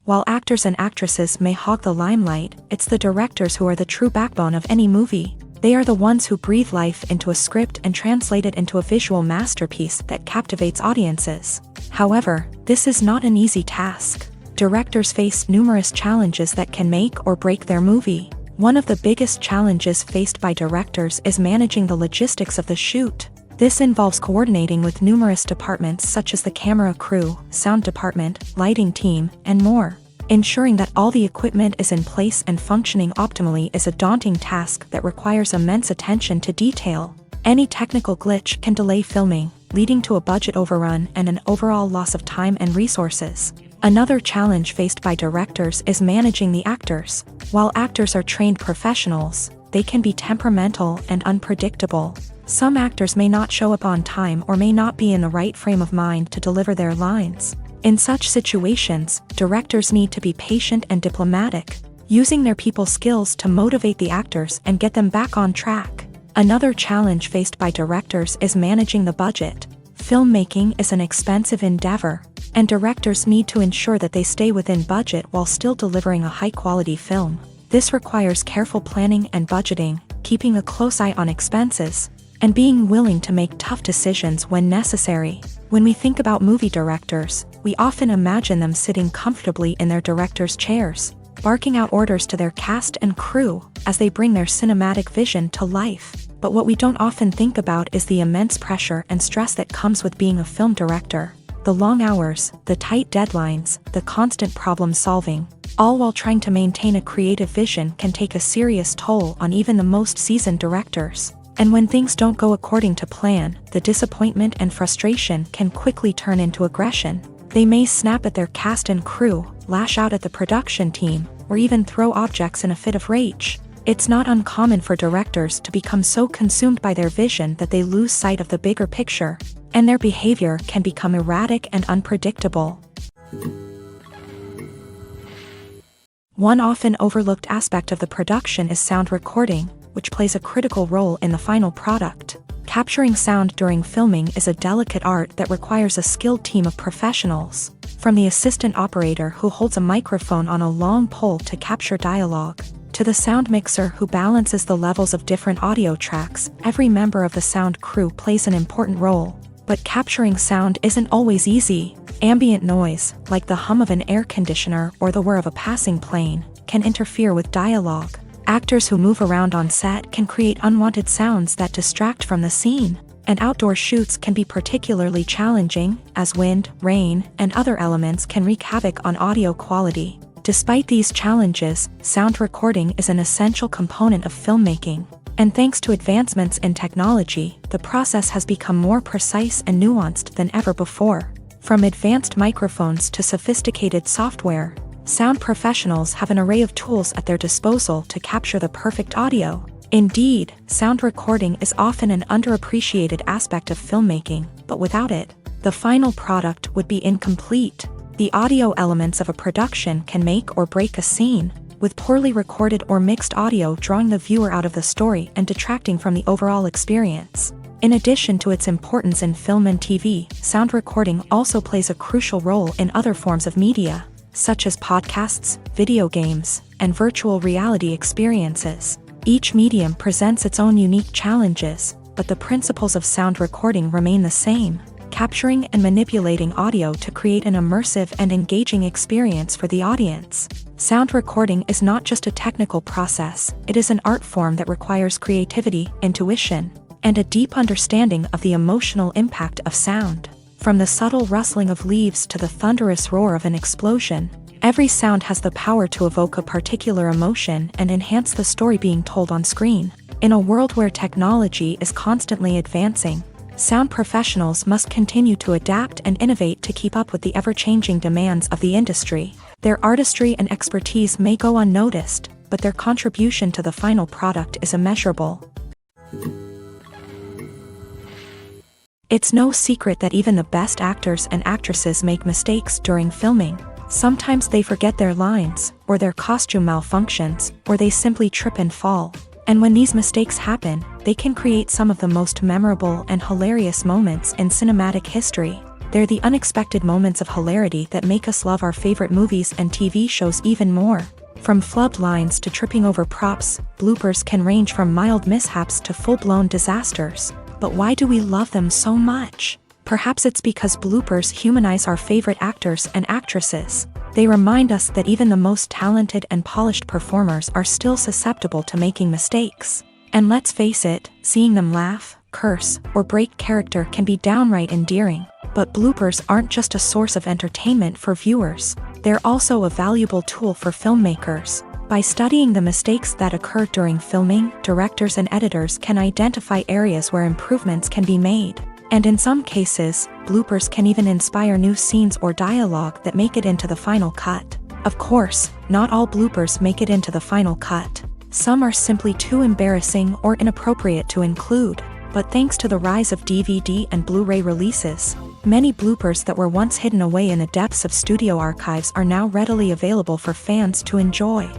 While actors and actresses may hog the limelight, it's the directors who are the true backbone of any movie. They are the ones who breathe life into a script and translate it into a visual masterpiece that captivates audiences. However, this is not an easy task. Directors face numerous challenges that can make or break their movie. One of the biggest challenges faced by directors is managing the logistics of the shoot. This involves coordinating with numerous departments such as the camera crew, sound department, lighting team, and more. Ensuring that all the equipment is in place and functioning optimally is a daunting task that requires immense attention to detail. Any technical glitch can delay filming, leading to a budget overrun and an overall loss of time and resources. Another challenge faced by directors is managing the actors. While actors are trained professionals, they can be temperamental and unpredictable. Some actors may not show up on time or may not be in the right frame of mind to deliver their lines. In such situations, directors need to be patient and diplomatic, using their people skills to motivate the actors and get them back on track. Another challenge faced by directors is managing the budget. Filmmaking is an expensive endeavor, and directors need to ensure that they stay within budget while still delivering a high-quality film. This requires careful planning and budgeting, keeping a close eye on expenses, and being willing to make tough decisions when necessary. When we think about movie directors, we often imagine them sitting comfortably in their director's chairs, barking out orders to their cast and crew as they bring their cinematic vision to life. But what we don't often think about is the immense pressure and stress that comes with being a film director. The long hours, the tight deadlines, the constant problem solving, all while trying to maintain a creative vision can take a serious toll on even the most seasoned directors. And when things don't go according to plan, the disappointment and frustration can quickly turn into aggression. They may snap at their cast and crew, lash out at the production team, or even throw objects in a fit of rage. It's not uncommon for directors to become so consumed by their vision that they lose sight of the bigger picture, and their behavior can become erratic and unpredictable. One often overlooked aspect of the production is sound recording, which plays a critical role in the final product. Capturing sound during filming is a delicate art that requires a skilled team of professionals. From the assistant operator who holds a microphone on a long pole to capture dialogue, to the sound mixer who balances the levels of different audio tracks, every member of the sound crew plays an important role. But capturing sound isn't always easy. Ambient noise, like the hum of an air conditioner or the whir of a passing plane, can interfere with dialogue. Actors who move around on set can create unwanted sounds that distract from the scene. And outdoor shoots can be particularly challenging, as wind, rain, and other elements can wreak havoc on audio quality. Despite these challenges, sound recording is an essential component of filmmaking. And thanks to advancements in technology, the process has become more precise and nuanced than ever before. From advanced microphones to sophisticated software, sound professionals have an array of tools at their disposal to capture the perfect audio. Indeed, sound recording is often an underappreciated aspect of filmmaking, but without it, the final product would be incomplete. The audio elements of a production can make or break a scene, with poorly recorded or mixed audio drawing the viewer out of the story and detracting from the overall experience. In addition to its importance in film and TV, sound recording also plays a crucial role in other forms of media, such as podcasts, video games, and virtual reality experiences. Each medium presents its own unique challenges, but the principles of sound recording remain the same, capturing and manipulating audio to create an immersive and engaging experience for the audience. Sound recording is not just a technical process, it is an art form that requires creativity, intuition, and a deep understanding of the emotional impact of sound. From the subtle rustling of leaves to the thunderous roar of an explosion, every sound has the power to evoke a particular emotion and enhance the story being told on screen. In a world where technology is constantly advancing, sound professionals must continue to adapt and innovate to keep up with the ever-changing demands of the industry. Their artistry and expertise may go unnoticed, but their contribution to the final product is immeasurable. It's no secret that even the best actors and actresses make mistakes during filming. Sometimes they forget their lines, or their costume malfunctions, or they simply trip and fall. And when these mistakes happen, they can create some of the most memorable and hilarious moments in cinematic history. They're the unexpected moments of hilarity that make us love our favorite movies and TV shows even more. From flubbed lines to tripping over props, bloopers can range from mild mishaps to full-blown disasters. But why do we love them so much? Perhaps it's because bloopers humanize our favorite actors and actresses. They remind us that even the most talented and polished performers are still susceptible to making mistakes. And let's face it, seeing them laugh, curse, or break character can be downright endearing. But bloopers aren't just a source of entertainment for viewers. They're also a valuable tool for filmmakers. By studying the mistakes that occur during filming, directors and editors can identify areas where improvements can be made. And in some cases, bloopers can even inspire new scenes or dialogue that make it into the final cut. Of course, not all bloopers make it into the final cut. Some are simply too embarrassing or inappropriate to include. But thanks to the rise of DVD and Blu-ray releases, many bloopers that were once hidden away in the depths of studio archives are now readily available for fans to enjoy.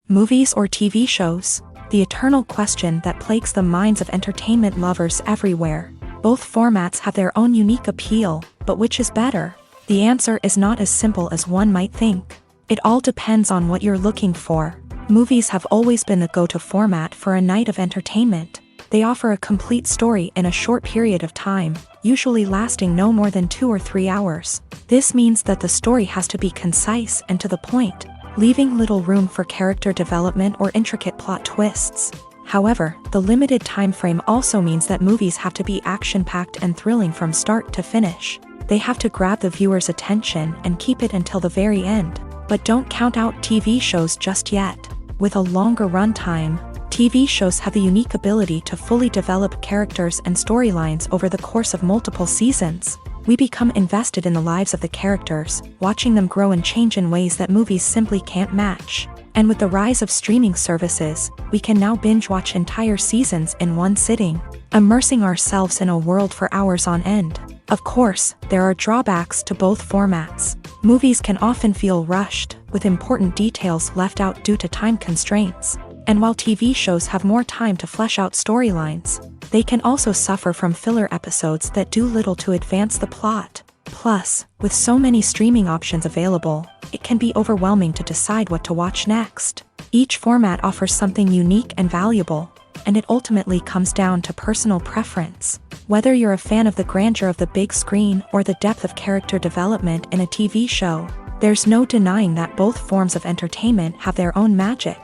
Movies or TV shows? The eternal question that plagues the minds of entertainment lovers everywhere. Both formats have their own unique appeal, but which is better? The answer is not as simple as one might think. It all depends on what you're looking for. Movies have always been the go-to format for a night of entertainment. They offer a complete story in a short period of time, usually lasting no more than 2 or 3 hours. This means that the story has to be concise and to the point, leaving little room for character development or intricate plot twists. However, the limited time frame also means that movies have to be action-packed and thrilling from start to finish. They have to grab the viewer's attention and keep it until the very end. But don't count out TV shows just yet. With a longer runtime, TV shows have the unique ability to fully develop characters and storylines over the course of multiple seasons. We become invested in the lives of the characters, watching them grow and change in ways that movies simply can't match. And with the rise of streaming services, we can now binge-watch entire seasons in one sitting, immersing ourselves in a world for hours on end. Of course, there are drawbacks to both formats. Movies can often feel rushed, with important details left out due to time constraints. And while TV shows have more time to flesh out storylines, they can also suffer from filler episodes that do little to advance the plot. Plus, with so many streaming options available, it can be overwhelming to decide what to watch next. Each format offers something unique and valuable, and it ultimately comes down to personal preference. Whether you're a fan of the grandeur of the big screen or the depth of character development in a TV show, there's no denying that both forms of entertainment have their own magic.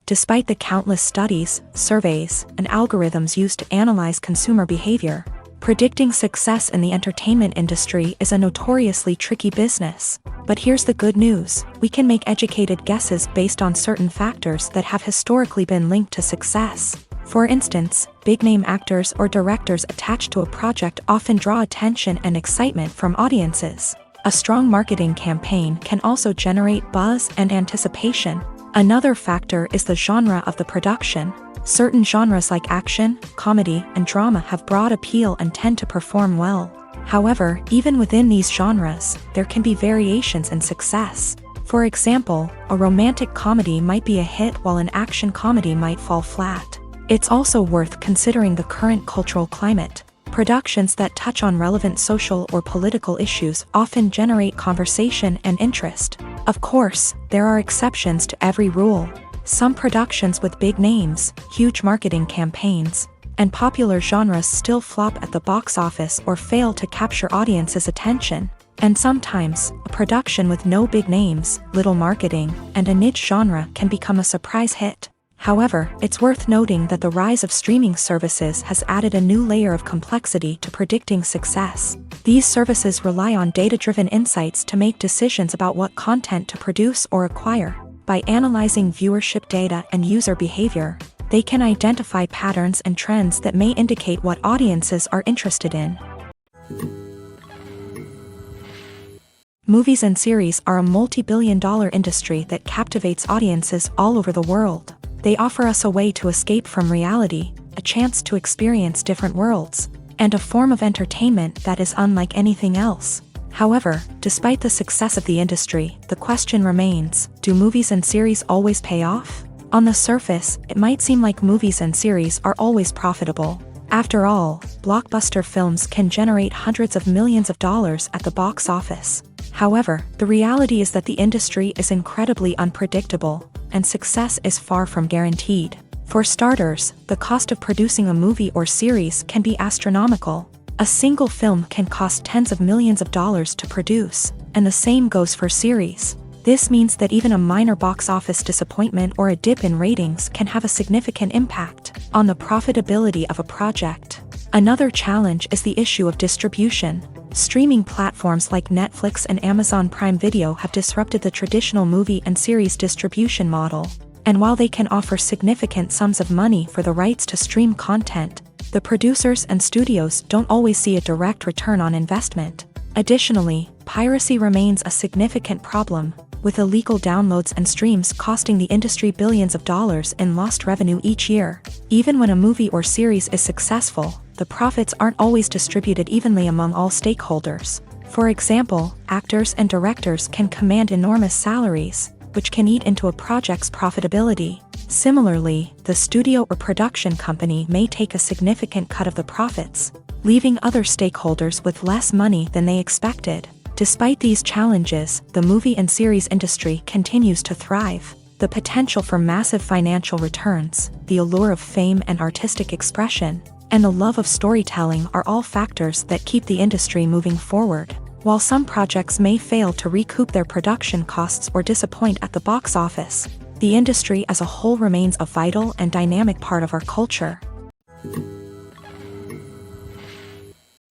Despite the countless studies, surveys, and algorithms used to analyze consumer behavior, predicting success in the entertainment industry is a notoriously tricky business. But here's the good news: we can make educated guesses based on certain factors that have historically been linked to success. For instance, big-name actors or directors attached to a project often draw attention and excitement from audiences. A strong marketing campaign can also generate buzz and anticipation. Another factor is the genre of the production. Certain genres like action, comedy, and drama have broad appeal and tend to perform well. However, even within these genres, there can be variations in success. For example, a romantic comedy might be a hit while an action comedy might fall flat. It's also worth considering the current cultural climate. Productions that touch on relevant social or political issues often generate conversation and interest. Of course, there are exceptions to every rule. Some productions with big names, huge marketing campaigns, and popular genres still flop at the box office or fail to capture audiences' attention. And sometimes, a production with no big names, little marketing, and a niche genre can become a surprise hit. However, it's worth noting that the rise of streaming services has added a new layer of complexity to predicting success. These services rely on data-driven insights to make decisions about what content to produce or acquire. By analyzing viewership data and user behavior, they can identify patterns and trends that may indicate what audiences are interested in. Movies and series are a multi-billion-dollar industry that captivates audiences all over the world. They offer us a way to escape from reality, a chance to experience different worlds, and a form of entertainment that is unlike anything else. However, despite the success of the industry, the question remains: do movies and series always pay off? On the surface, it might seem like movies and series are always profitable. After all, blockbuster films can generate hundreds of millions of dollars at the box office. However, the reality is that the industry is incredibly unpredictable, and success is far from guaranteed. For starters, the cost of producing a movie or series can be astronomical. A single film can cost tens of millions of dollars to produce, and the same goes for series. This means that even a minor box office disappointment or a dip in ratings can have a significant impact on the profitability of a project. Another challenge is the issue of distribution. Streaming platforms like Netflix and Amazon Prime Video have disrupted the traditional movie and series distribution model. And while they can offer significant sums of money for the rights to stream content, the producers and studios don't always see a direct return on investment. Additionally, piracy remains a significant problem, with illegal downloads and streams costing the industry billions of dollars in lost revenue each year. Even when a movie or series is successful, the profits aren't always distributed evenly among all stakeholders. For example, actors and directors can command enormous salaries, which can eat into a project's profitability. Similarly, the studio or production company may take a significant cut of the profits, leaving other stakeholders with less money than they expected. Despite these challenges, the movie and series industry continues to thrive. The potential for massive financial returns, the allure of fame and artistic expression, and the love of storytelling are all factors that keep the industry moving forward. While some projects may fail to recoup their production costs or disappoint at the box office, the industry as a whole remains a vital and dynamic part of our culture.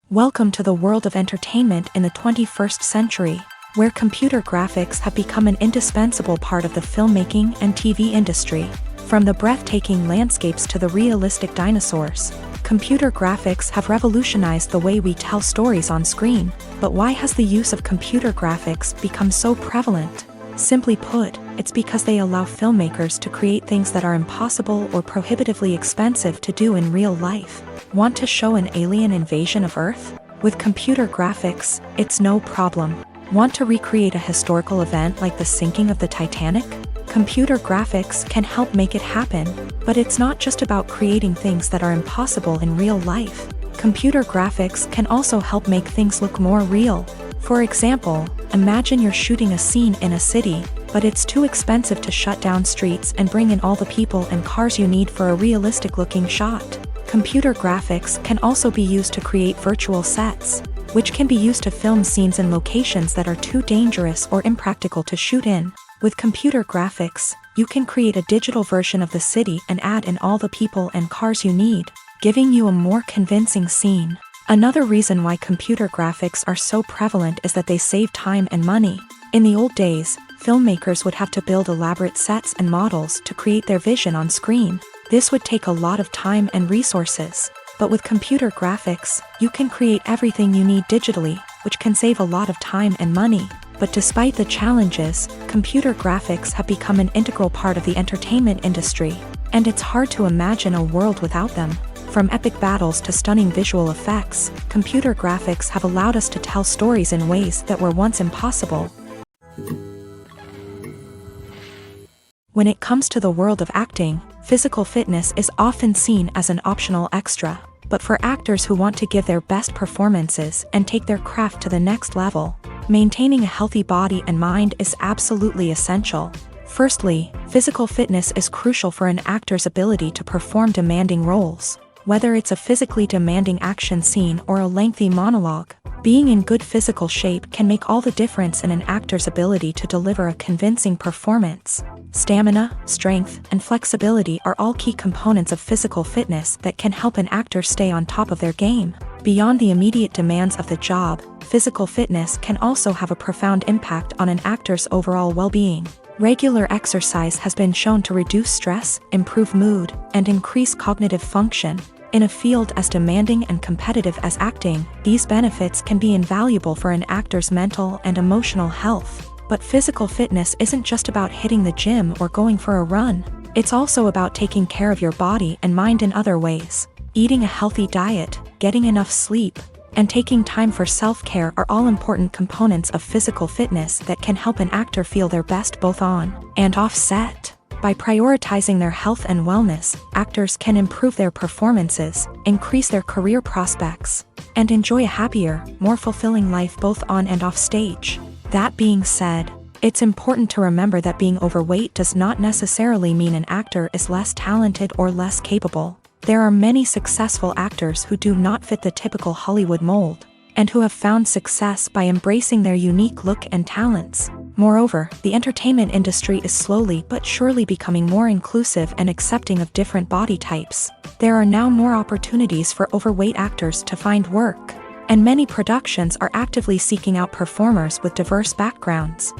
Welcome to the world of entertainment in the 21st century, where computer graphics have become an indispensable part of the filmmaking and TV industry. From the breathtaking landscapes to the realistic dinosaurs, computer graphics have revolutionized the way we tell stories on screen. But why has the use of computer graphics become so prevalent? Simply put, it's because they allow filmmakers to create things that are impossible or prohibitively expensive to do in real life. Want to show an alien invasion of Earth? With computer graphics, it's no problem. Want to recreate a historical event like the sinking of the Titanic? Computer graphics can help make it happen, but it's not just about creating things that are impossible in real life. Computer graphics can also help make things look more real. For example, imagine you're shooting a scene in a city, but it's too expensive to shut down streets and bring in all the people and cars you need for a realistic-looking shot. Computer graphics can also be used to create virtual sets, which can be used to film scenes in locations that are too dangerous or impractical to shoot in. With computer graphics, you can create a digital version of the city and add in all the people and cars you need, giving you a more convincing scene. Another reason why computer graphics are so prevalent is that they save time and money. In the old days, filmmakers would have to build elaborate sets and models to create their vision on screen. This would take a lot of time and resources. But with computer graphics, you can create everything you need digitally, which can save a lot of time and money. But despite the challenges, computer graphics have become an integral part of the entertainment industry, and it's hard to imagine a world without them. From epic battles to stunning visual effects, computer graphics have allowed us to tell stories in ways that were once impossible. When it comes to the world of acting, physical fitness is often seen as an optional extra. But for actors who want to give their best performances and take their craft to the next level, maintaining a healthy body and mind is absolutely essential. Firstly, physical fitness is crucial for an actor's ability to perform demanding roles. Whether it's a physically demanding action scene or a lengthy monologue, being in good physical shape can make all the difference in an actor's ability to deliver a convincing performance. Stamina, strength, and flexibility are all key components of physical fitness that can help an actor stay on top of their game. Beyond the immediate demands of the job, physical fitness can also have a profound impact on an actor's overall well-being. Regular exercise has been shown to reduce stress, improve mood, and increase cognitive function. In a field as demanding and competitive as acting, these benefits can be invaluable for an actor's mental and emotional health. But physical fitness isn't just about hitting the gym or going for a run. It's also about taking care of your body and mind in other ways. Eating a healthy diet, getting enough sleep, and taking time for self-care are all important components of physical fitness that can help an actor feel their best both on and off set. By prioritizing their health and wellness, actors can improve their performances, increase their career prospects, and enjoy a happier, more fulfilling life both on and off stage. That being said, it's important to remember that being overweight does not necessarily mean an actor is less talented or less capable. There are many successful actors who do not fit the typical Hollywood mold, and who have found success by embracing their unique look and talents. Moreover, the entertainment industry is slowly but surely becoming more inclusive and accepting of different body types. There are now more opportunities for overweight actors to find work, and many productions are actively seeking out performers with diverse backgrounds.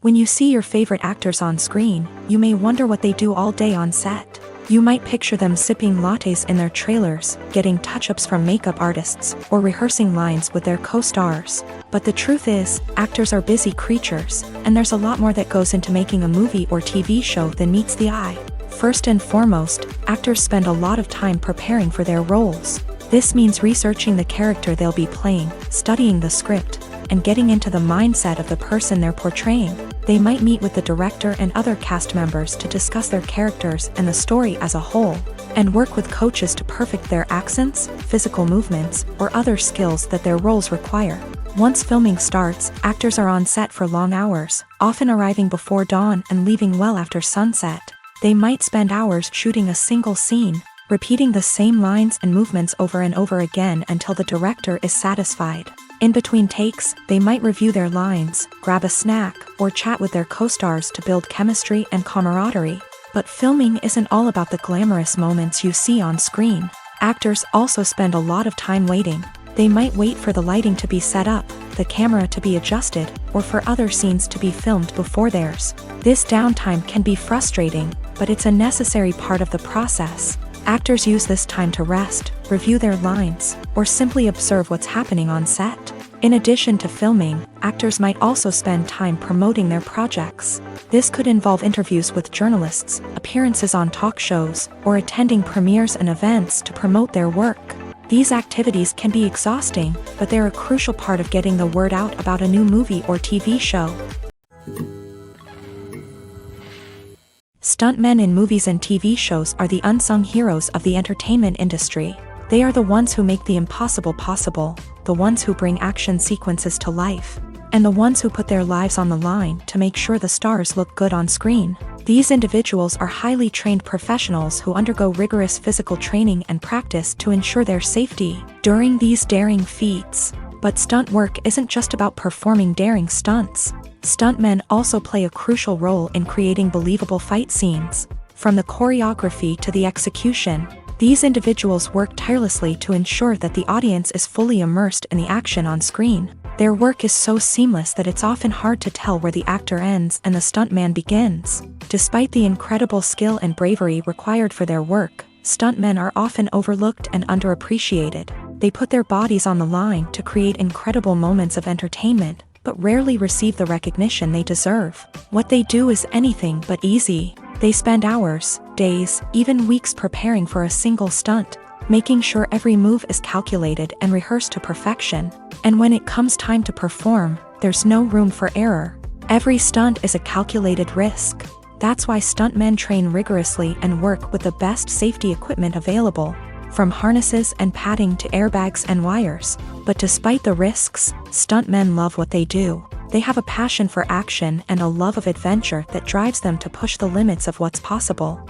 When you see your favorite actors on screen, you may wonder what they do all day on set. You might picture them sipping lattes in their trailers, getting touch-ups from makeup artists, or rehearsing lines with their co-stars. But the truth is, actors are busy creatures, and there's a lot more that goes into making a movie or TV show than meets the eye. First and foremost, actors spend a lot of time preparing for their roles. This means researching the character they'll be playing, studying the script, and getting into the mindset of the person they're portraying. They might meet with the director and other cast members to discuss their characters and the story as a whole, and work with coaches to perfect their accents, physical movements, or other skills that their roles require. Once filming starts, actors are on set for long hours, often arriving before dawn and leaving well after sunset. They might spend hours shooting a single scene, repeating the same lines and movements over and over again until the director is satisfied. In between takes, they might review their lines, grab a snack, or chat with their co-stars to build chemistry and camaraderie. But filming isn't all about the glamorous moments you see on screen. Actors also spend a lot of time waiting. They might wait for the lighting to be set up, the camera to be adjusted, or for other scenes to be filmed before theirs. This downtime can be frustrating, but it's a necessary part of the process. Actors use this time to rest, review their lines, or simply observe what's happening on set. In addition to filming, actors might also spend time promoting their projects. This could involve interviews with journalists, appearances on talk shows, or attending premieres and events to promote their work. These activities can be exhausting, but they're a crucial part of getting the word out about a new movie or TV show. Stuntmen in movies and TV shows are the unsung heroes of the entertainment industry. They are the ones who make the impossible possible, the ones who bring action sequences to life, and the ones who put their lives on the line to make sure the stars look good on screen. These individuals are highly trained professionals who undergo rigorous physical training and practice to ensure their safety during these daring feats. But stunt work isn't just about performing daring stunts. Stuntmen also play a crucial role in creating believable fight scenes. From the choreography to the execution, these individuals work tirelessly to ensure that the audience is fully immersed in the action on screen. Their work is so seamless that it's often hard to tell where the actor ends and the stuntman begins. Despite the incredible skill and bravery required for their work, stuntmen are often overlooked and underappreciated. They put their bodies on the line to create incredible moments of entertainment, but rarely receive the recognition they deserve. What they do is anything but easy. They spend hours, days, even weeks preparing for a single stunt, making sure every move is calculated and rehearsed to perfection. And when it comes time to perform, there's no room for error. Every stunt is a calculated risk. That's why stuntmen train rigorously and work with the best safety equipment available, from harnesses and padding to airbags and wires. But despite the risks, stuntmen love what they do. They have a passion for action and a love of adventure that drives them to push the limits of what's possible.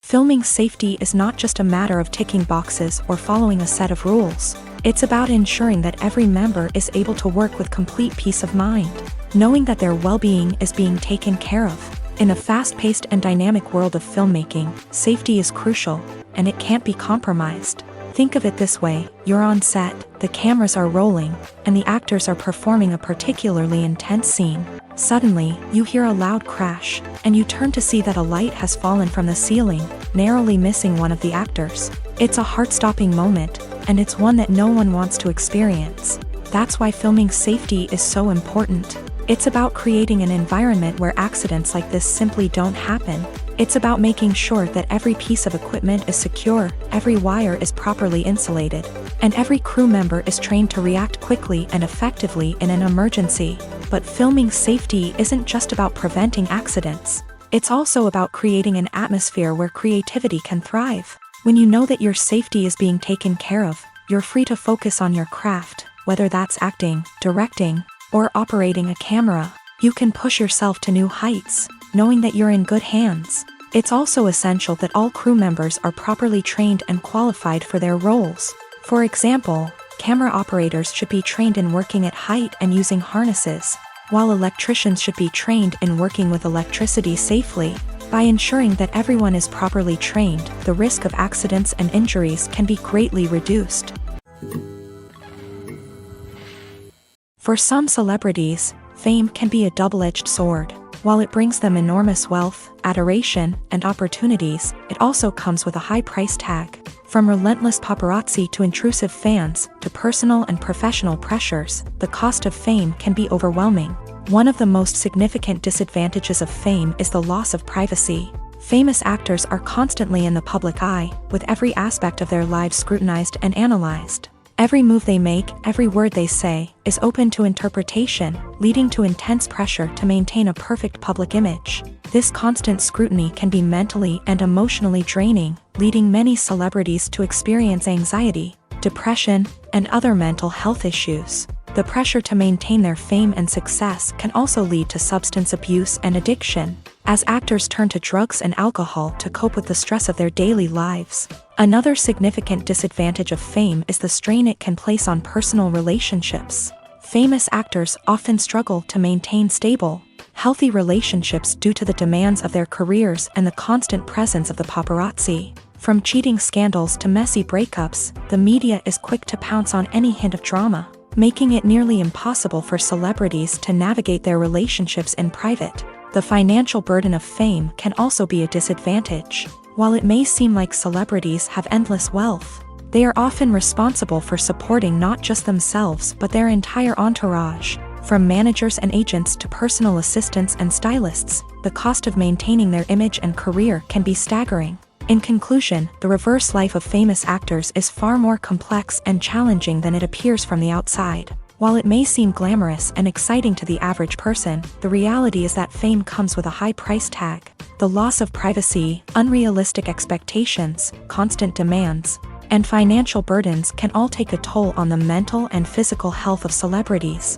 Filming safety is not just a matter of ticking boxes or following a set of rules. It's about ensuring that every member is able to work with complete peace of mind, knowing that their well-being is being taken care of. In a fast-paced and dynamic world of filmmaking, safety is crucial, and it can't be compromised. Think of it this way: you're on set, the cameras are rolling, and the actors are performing a particularly intense scene. Suddenly, you hear a loud crash, and you turn to see that a light has fallen from the ceiling, narrowly missing one of the actors. It's a heart-stopping moment, and it's one that no one wants to experience. That's why filming safety is so important. It's about creating an environment where accidents like this simply don't happen. It's about making sure that every piece of equipment is secure, every wire is properly insulated, and every crew member is trained to react quickly and effectively in an emergency. But filming safety isn't just about preventing accidents. It's also about creating an atmosphere where creativity can thrive. When you know that your safety is being taken care of, you're free to focus on your craft, whether that's acting, directing, or operating a camera. You can push yourself to new heights, knowing that you're in good hands. It's also essential that all crew members are properly trained and qualified for their roles. For example, camera operators should be trained in working at height and using harnesses, while electricians should be trained in working with electricity safely. By ensuring that everyone is properly trained, the risk of accidents and injuries can be greatly reduced. For some celebrities, fame can be a double-edged sword. While it brings them enormous wealth, adoration, and opportunities, it also comes with a high price tag. From relentless paparazzi to intrusive fans, to personal and professional pressures, the cost of fame can be overwhelming. One of the most significant disadvantages of fame is the loss of privacy. Famous actors are constantly in the public eye, with every aspect of their lives scrutinized and analyzed. Every move they make, every word they say, is open to interpretation, leading to intense pressure to maintain a perfect public image. This constant scrutiny can be mentally and emotionally draining, leading many celebrities to experience anxiety, depression, and other mental health issues. The pressure to maintain their fame and success can also lead to substance abuse and addiction, as actors turn to drugs and alcohol to cope with the stress of their daily lives. Another significant disadvantage of fame is the strain it can place on personal relationships. Famous actors often struggle to maintain stable, healthy relationships due to the demands of their careers and the constant presence of the paparazzi. From cheating scandals to messy breakups, the media is quick to pounce on any hint of drama, making it nearly impossible for celebrities to navigate their relationships in private. The financial burden of fame can also be a disadvantage. While it may seem like celebrities have endless wealth, they are often responsible for supporting not just themselves but their entire entourage. From managers and agents to personal assistants and stylists, the cost of maintaining their image and career can be staggering. In conclusion, the reverse life of famous actors is far more complex and challenging than it appears from the outside. While it may seem glamorous and exciting to the average person, the reality is that fame comes with a high price tag. The loss of privacy, unrealistic expectations, constant demands, and financial burdens can all take a toll on the mental and physical health of celebrities.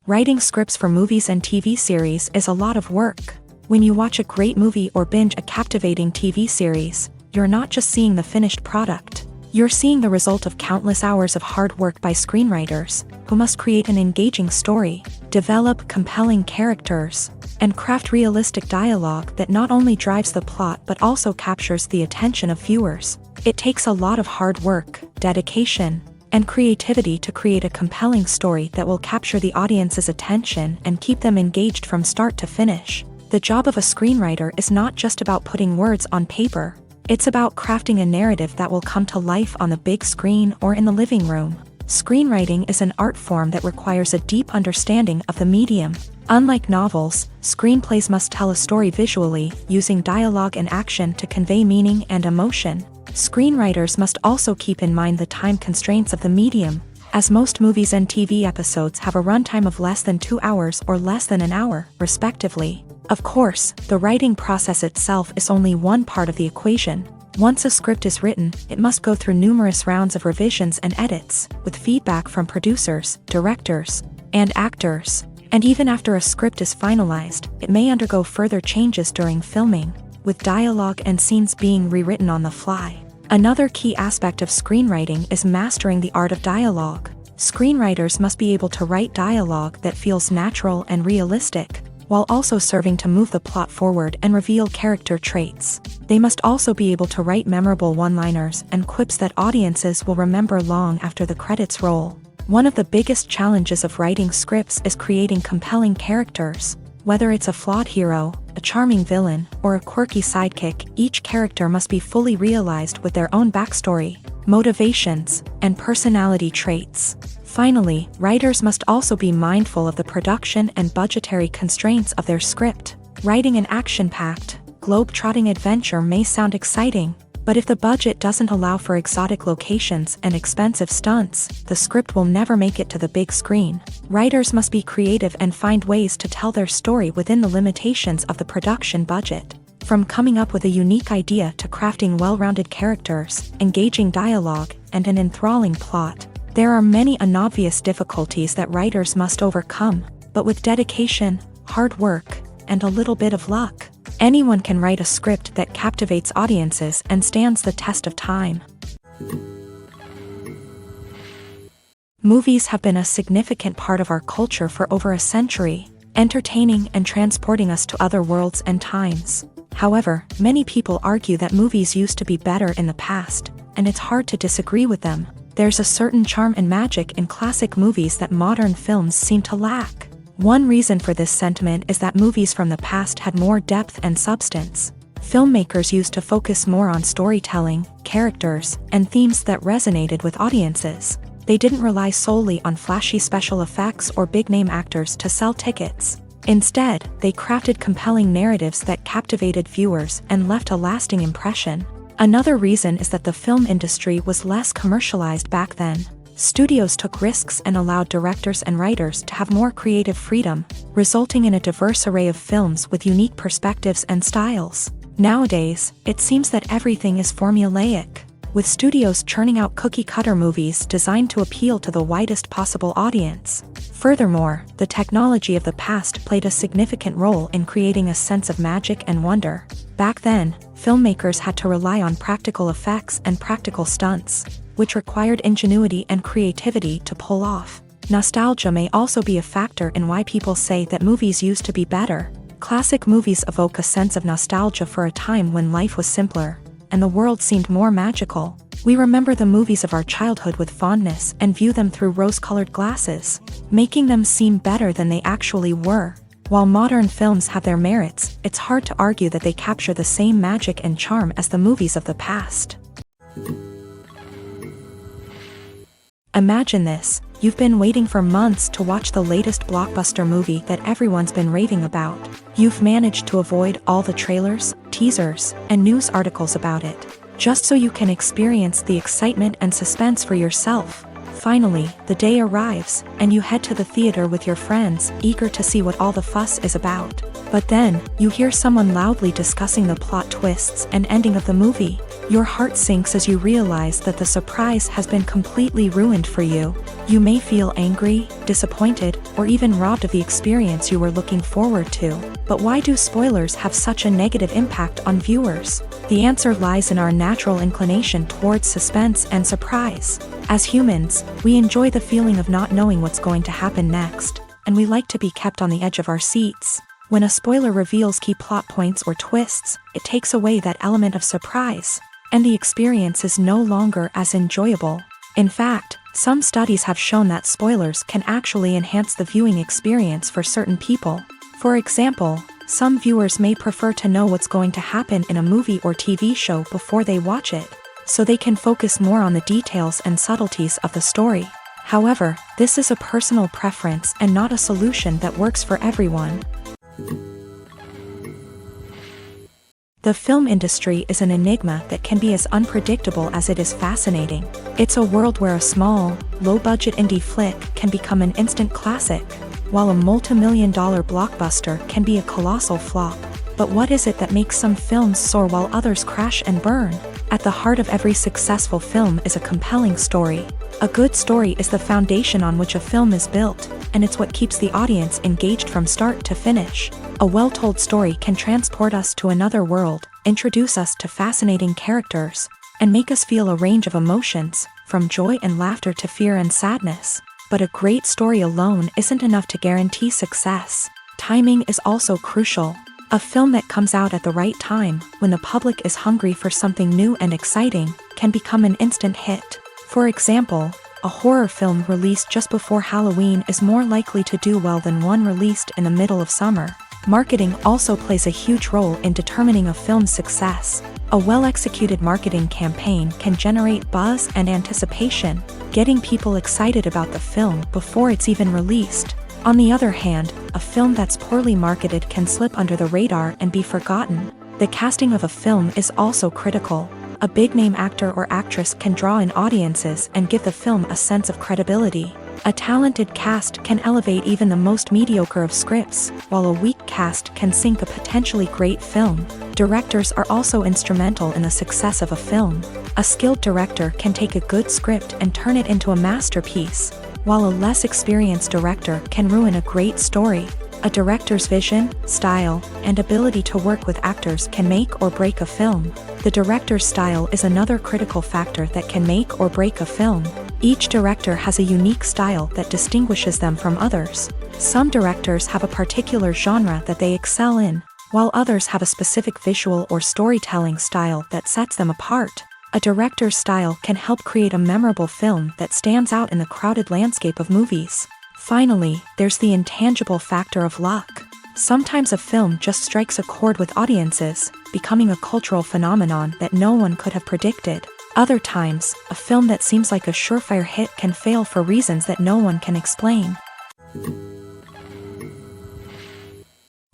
Writing scripts for movies and TV series is a lot of work. When you watch a great movie or binge a captivating TV series, you're not just seeing the finished product. You're seeing the result of countless hours of hard work by screenwriters, who must create an engaging story, develop compelling characters, and craft realistic dialogue that not only drives the plot but also captures the attention of viewers. It takes a lot of hard work, dedication, and creativity to create a compelling story that will capture the audience's attention and keep them engaged from start to finish. The job of a screenwriter is not just about putting words on paper. It's about crafting a narrative that will come to life on the big screen or in the living room. Screenwriting is an art form that requires a deep understanding of the medium. Unlike novels, screenplays must tell a story visually, using dialogue and action to convey meaning and emotion. Screenwriters must also keep in mind the time constraints of the medium, as most movies and TV episodes have a runtime of less than 2 hours or less than an hour, respectively. Of course, the writing process itself is only one part of the equation. Once a script is written, it must go through numerous rounds of revisions and edits, with feedback from producers, directors, and actors. And even after a script is finalized, it may undergo further changes during filming, with dialogue and scenes being rewritten on the fly. Another key aspect of screenwriting is mastering the art of dialogue. Screenwriters must be able to write dialogue that feels natural and realistic, while also serving to move the plot forward and reveal character traits. They must also be able to write memorable one-liners and quips that audiences will remember long after the credits roll. One of the biggest challenges of writing scripts is creating compelling characters. Whether it's a flawed hero, a charming villain, or a quirky sidekick, each character must be fully realized with their own backstory, motivations, and personality traits. Finally, writers must also be mindful of the production and budgetary constraints of their script. Writing an action-packed, globe-trotting adventure may sound exciting, but if the budget doesn't allow for exotic locations and expensive stunts, the script will never make it to the big screen. Writers must be creative and find ways to tell their story within the limitations of the production budget. From coming up with a unique idea to crafting well-rounded characters, engaging dialogue, and an enthralling plot, there are many unobvious difficulties that writers must overcome, but with dedication, hard work, and a little bit of luck, anyone can write a script that captivates audiences and stands the test of time. Movies have been a significant part of our culture for over a century, entertaining and transporting us to other worlds and times. However, many people argue that movies used to be better in the past, and it's hard to disagree with them. There's a certain charm and magic in classic movies that modern films seem to lack. One reason for this sentiment is that movies from the past had more depth and substance. Filmmakers used to focus more on storytelling, characters, and themes that resonated with audiences. They didn't rely solely on flashy special effects or big-name actors to sell tickets. Instead, they crafted compelling narratives that captivated viewers and left a lasting impression. Another reason is that the film industry was less commercialized back then. Studios took risks and allowed directors and writers to have more creative freedom, resulting in a diverse array of films with unique perspectives and styles. Nowadays, it seems that everything is formulaic, with studios churning out cookie-cutter movies designed to appeal to the widest possible audience. Furthermore, the technology of the past played a significant role in creating a sense of magic and wonder. Back then, filmmakers had to rely on practical effects and practical stunts, which required ingenuity and creativity to pull off. Nostalgia may also be a factor in why people say that movies used to be better. Classic movies evoke a sense of nostalgia for a time when life was simpler, and the world seemed more magical. We remember the movies of our childhood with fondness and view them through rose-colored glasses, making them seem better than they actually were. While modern films have their merits, it's hard to argue that they capture the same magic and charm as the movies of the past. Imagine this: You've been waiting for months to watch the latest blockbuster movie that everyone's been raving about. You've managed to avoid all the trailers, teasers, and news articles about it, just so you can experience the excitement and suspense for yourself. Finally, the day arrives, and you head to the theater with your friends, eager to see what all the fuss is about. But then, you hear someone loudly discussing the plot twists and ending of the movie. Your heart sinks as you realize that the surprise has been completely ruined for you. You may feel angry, disappointed, or even robbed of the experience you were looking forward to. But why do spoilers have such a negative impact on viewers? The answer lies in our natural inclination towards suspense and surprise. As humans, we enjoy the feeling of not knowing what's going to happen next, and we like to be kept on the edge of our seats. When a spoiler reveals key plot points or twists, it takes away that element of surprise, and the experience is no longer as enjoyable. In fact, some studies have shown that spoilers can actually enhance the viewing experience for certain people. For example, some viewers may prefer to know what's going to happen in a movie or TV show before they watch it, so they can focus more on the details and subtleties of the story. However, this is a personal preference and not a solution that works for everyone. The film industry is an enigma that can be as unpredictable as it is fascinating. It's a world where a small, low-budget indie flick can become an instant classic, while a multi-million-dollar blockbuster can be a colossal flop. But what is it that makes some films soar while others crash and burn? At the heart of every successful film is a compelling story. A good story is the foundation on which a film is built, and it's what keeps the audience engaged from start to finish. A well-told story can transport us to another world, introduce us to fascinating characters, and make us feel a range of emotions, from joy and laughter to fear and sadness. But a great story alone isn't enough to guarantee success. Timing is also crucial. A film that comes out at the right time, when the public is hungry for something new and exciting, can become an instant hit. For example, a horror film released just before Halloween is more likely to do well than one released in the middle of summer. Marketing also plays a huge role in determining a film's success. A well-executed marketing campaign can generate buzz and anticipation, getting people excited about the film before it's even released. On the other hand, a film that's poorly marketed can slip under the radar and be forgotten. The casting of a film is also critical. A big-name actor or actress can draw in audiences and give the film a sense of credibility. A talented cast can elevate even the most mediocre of scripts, while a weak cast can sink a potentially great film. Directors are also instrumental in the success of a film. A skilled director can take a good script and turn it into a masterpiece, while a less experienced director can ruin a great story. A director's vision, style, and ability to work with actors can make or break a film. The director's style is another critical factor that can make or break a film. Each director has a unique style that distinguishes them from others. Some directors have a particular genre that they excel in, while others have a specific visual or storytelling style that sets them apart. A director's style can help create a memorable film that stands out in the crowded landscape of movies. Finally, there's the intangible factor of luck. Sometimes a film just strikes a chord with audiences, becoming a cultural phenomenon that no one could have predicted. Other times, a film that seems like a surefire hit can fail for reasons that no one can explain.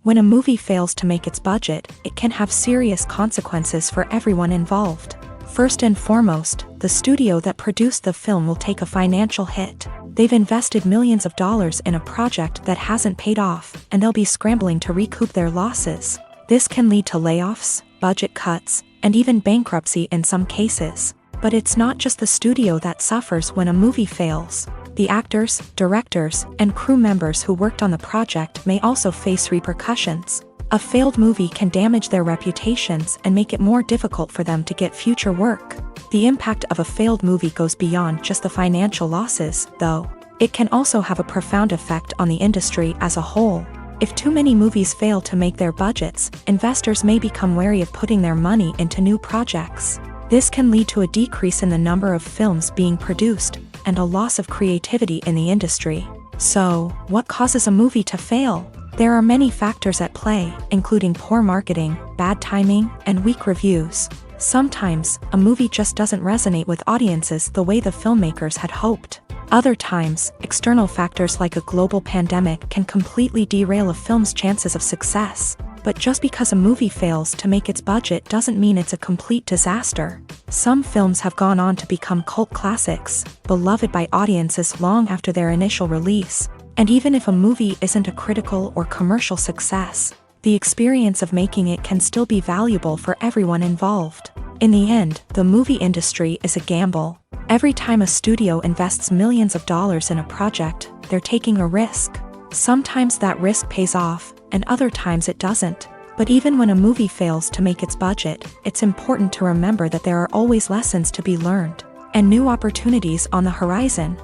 When a movie fails to make its budget, it can have serious consequences for everyone involved. First and foremost, the studio that produced the film will take a financial hit. They've invested millions of dollars in a project that hasn't paid off, and they'll be scrambling to recoup their losses. This can lead to layoffs, budget cuts, and even bankruptcy in some cases. But it's not just the studio that suffers when a movie fails. The actors, directors, and crew members who worked on the project may also face repercussions. A failed movie can damage their reputations and make it more difficult for them to get future work. The impact of a failed movie goes beyond just the financial losses, though. It can also have a profound effect on the industry as a whole. If too many movies fail to make their budgets, investors may become wary of putting their money into new projects. This can lead to a decrease in the number of films being produced, and a loss of creativity in the industry. So, what causes a movie to fail? There are many factors at play, including poor marketing, bad timing, and weak reviews. Sometimes, a movie just doesn't resonate with audiences the way the filmmakers had hoped. Other times, external factors like a global pandemic can completely derail a film's chances of success. But just because a movie fails to make its budget doesn't mean it's a complete disaster. Some films have gone on to become cult classics, beloved by audiences long after their initial release. And even if a movie isn't a critical or commercial success, the experience of making it can still be valuable for everyone involved. In the end, the movie industry is a gamble. Every time a studio invests millions of dollars in a project, they're taking a risk. Sometimes that risk pays off, and other times it doesn't. But even when a movie fails to make its budget, it's important to remember that there are always lessons to be learned, and new opportunities on the horizon.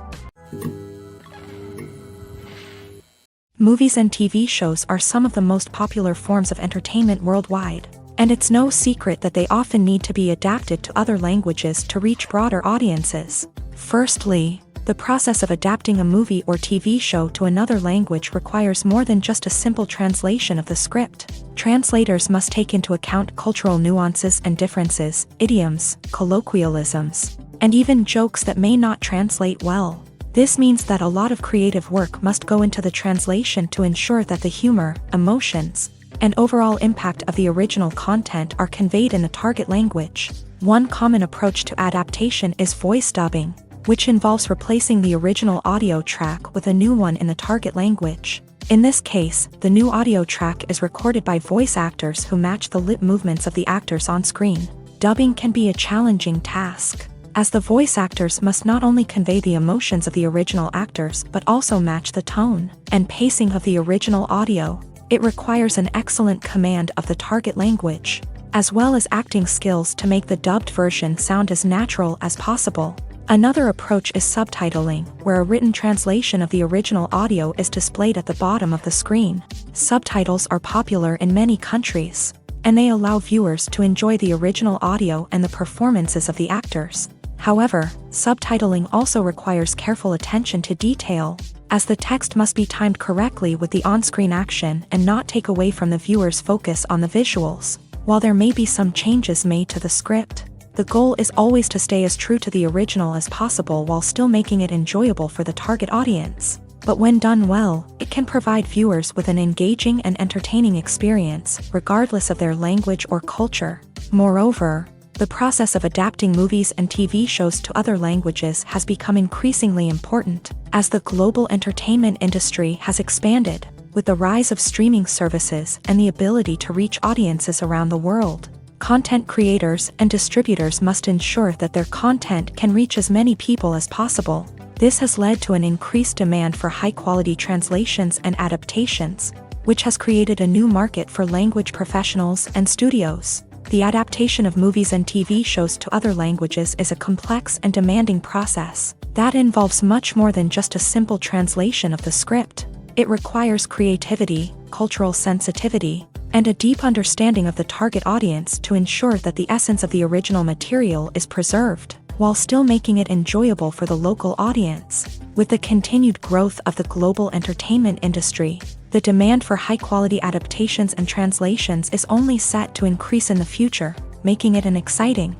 Movies and TV shows are some of the most popular forms of entertainment worldwide, and it's no secret that they often need to be adapted to other languages to reach broader audiences. Firstly, the process of adapting a movie or TV show to another language requires more than just a simple translation of the script. Translators must take into account cultural nuances and differences, idioms, colloquialisms, and even jokes that may not translate well. This means that a lot of creative work must go into the translation to ensure that the humor, emotions, and overall impact of the original content are conveyed in the target language. One common approach to adaptation is voice dubbing, which involves replacing the original audio track with a new one in the target language. In this case, the new audio track is recorded by voice actors who match the lip movements of the actors on screen. Dubbing can be a challenging task, as the voice actors must not only convey the emotions of the original actors but also match the tone and pacing of the original audio. It requires an excellent command of the target language, as well as acting skills to make the dubbed version sound as natural as possible. Another approach is subtitling, where a written translation of the original audio is displayed at the bottom of the screen. Subtitles are popular in many countries, and they allow viewers to enjoy the original audio and the performances of the actors. However, subtitling also requires careful attention to detail, as the text must be timed correctly with the on-screen action and not take away from the viewer's focus on the visuals. While there may be some changes made to the script, the goal is always to stay as true to the original as possible while still making it enjoyable for the target audience. But when done well, it can provide viewers with an engaging and entertaining experience, regardless of their language or culture. Moreover, the process of adapting movies and TV shows to other languages has become increasingly important, as the global entertainment industry has expanded, with the rise of streaming services and the ability to reach audiences around the world. Content creators and distributors must ensure that their content can reach as many people as possible. This has led to an increased demand for high-quality translations and adaptations, which has created a new market for language professionals and studios. The adaptation of movies and TV shows to other languages is a complex and demanding process that involves much more than just a simple translation of the script. It requires creativity, cultural sensitivity, and a deep understanding of the target audience to ensure that the essence of the original material is preserved, while still making it enjoyable for the local audience. With the continued growth of the global entertainment industry, the demand for high-quality adaptations and translations is only set to increase in the future, making it an exciting.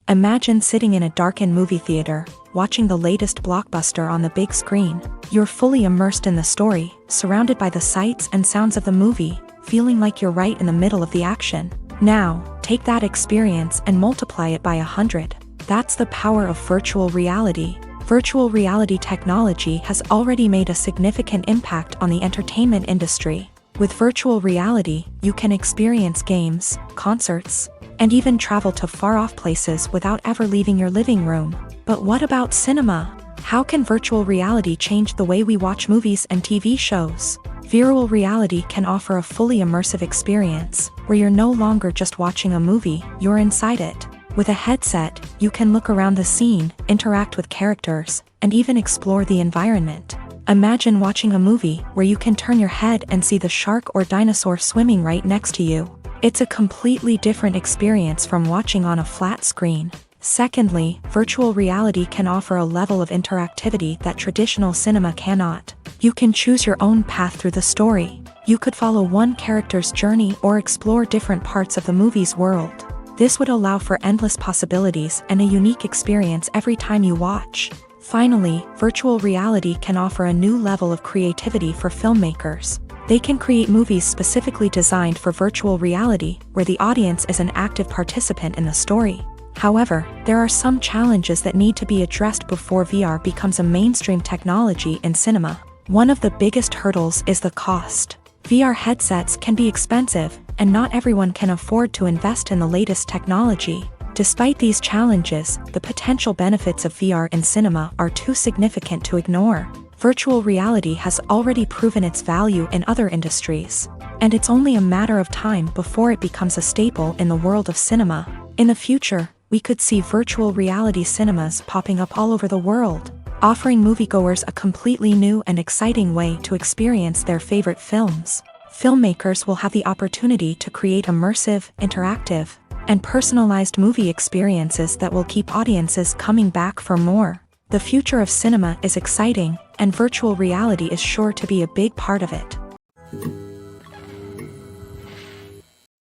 Imagine sitting in a darkened movie theater, watching the latest blockbuster on the big screen. You're fully immersed in the story, surrounded by the sights and sounds of the movie, feeling like you're right in the middle of the action. Now, take that experience and multiply it by 100. That's the power of virtual reality. Virtual reality technology has already made a significant impact on the entertainment industry. With virtual reality, you can experience games, concerts, and even travel to far-off places without ever leaving your living room. But what about cinema? How can virtual reality change the way we watch movies and TV shows? Virtual reality can offer a fully immersive experience, where you're no longer just watching a movie, you're inside it. With a headset, you can look around the scene, interact with characters, and even explore the environment. Imagine watching a movie where you can turn your head and see the shark or dinosaur swimming right next to you. It's a completely different experience from watching on a flat screen. Secondly, virtual reality can offer a level of interactivity that traditional cinema cannot. You can choose your own path through the story. You could follow one character's journey or explore different parts of the movie's world. This would allow for endless possibilities and a unique experience every time you watch. Finally, virtual reality can offer a new level of creativity for filmmakers. They can create movies specifically designed for virtual reality, where the audience is an active participant in the story. However, there are some challenges that need to be addressed before VR becomes a mainstream technology in cinema. One of the biggest hurdles is the cost. VR headsets can be expensive, and not everyone can afford to invest in the latest technology. Despite these challenges, the potential benefits of VR in cinema are too significant to ignore. Virtual reality has already proven its value in other industries, and it's only a matter of time before it becomes a staple in the world of cinema. In the future, we could see virtual reality cinemas popping up all over the world, offering moviegoers a completely new and exciting way to experience their favorite films. Filmmakers will have the opportunity to create immersive, interactive, and personalized movie experiences that will keep audiences coming back for more. The future of cinema is exciting, and virtual reality is sure to be a big part of it.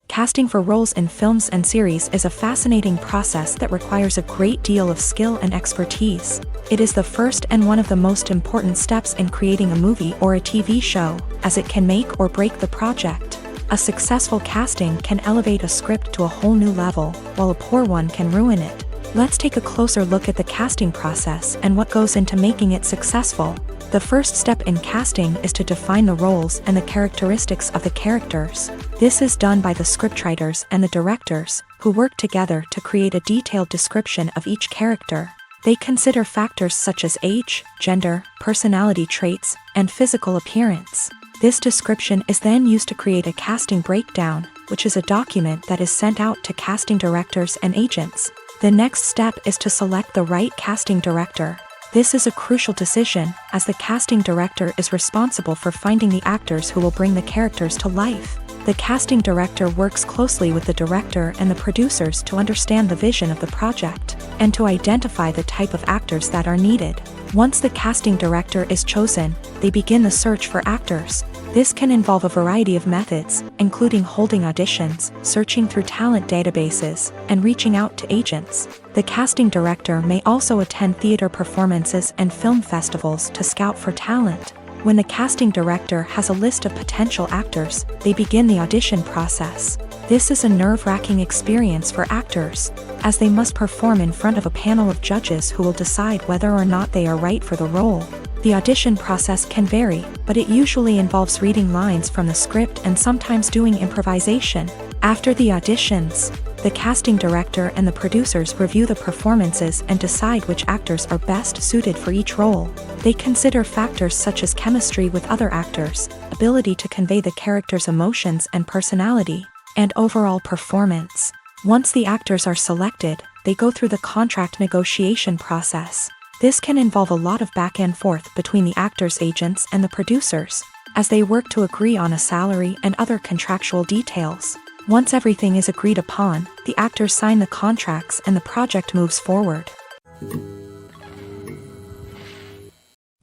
Casting for roles in films and series is a fascinating process that requires a great deal of skill and expertise. It is the first and one of the most important steps in creating a movie or a TV show, as it can make or break the project. A successful casting can elevate a script to a whole new level, while a poor one can ruin it. Let's take a closer look at the casting process and what goes into making it successful. The first step in casting is to define the roles and the characteristics of the characters. This is done by the scriptwriters and the directors, who work together to create a detailed description of each character. They consider factors such as age, gender, personality traits, and physical appearance. This description is then used to create a casting breakdown, which is a document that is sent out to casting directors and agents. The next step is to select the right casting director. This is a crucial decision, as the casting director is responsible for finding the actors who will bring the characters to life. The casting director works closely with the director and the producers to understand the vision of the project, and to identify the type of actors that are needed. Once the casting director is chosen, they begin the search for actors. This can involve a variety of methods, including holding auditions, searching through talent databases, and reaching out to agents. The casting director may also attend theater performances and film festivals to scout for talent. When the casting director has a list of potential actors, they begin the audition process. This is a nerve-wracking experience for actors, as they must perform in front of a panel of judges who will decide whether or not they are right for the role. The audition process can vary, but it usually involves reading lines from the script and sometimes doing improvisation. After the auditions, the casting director and the producers review the performances and decide which actors are best suited for each role. They consider factors such as chemistry with other actors, ability to convey the character's emotions and personality, and overall performance. Once the actors are selected, they go through the contract negotiation process. This can involve a lot of back and forth between the actors' agents and the producers, as they work to agree on a salary and other contractual details. Once everything is agreed upon, the actors sign the contracts and the project moves forward.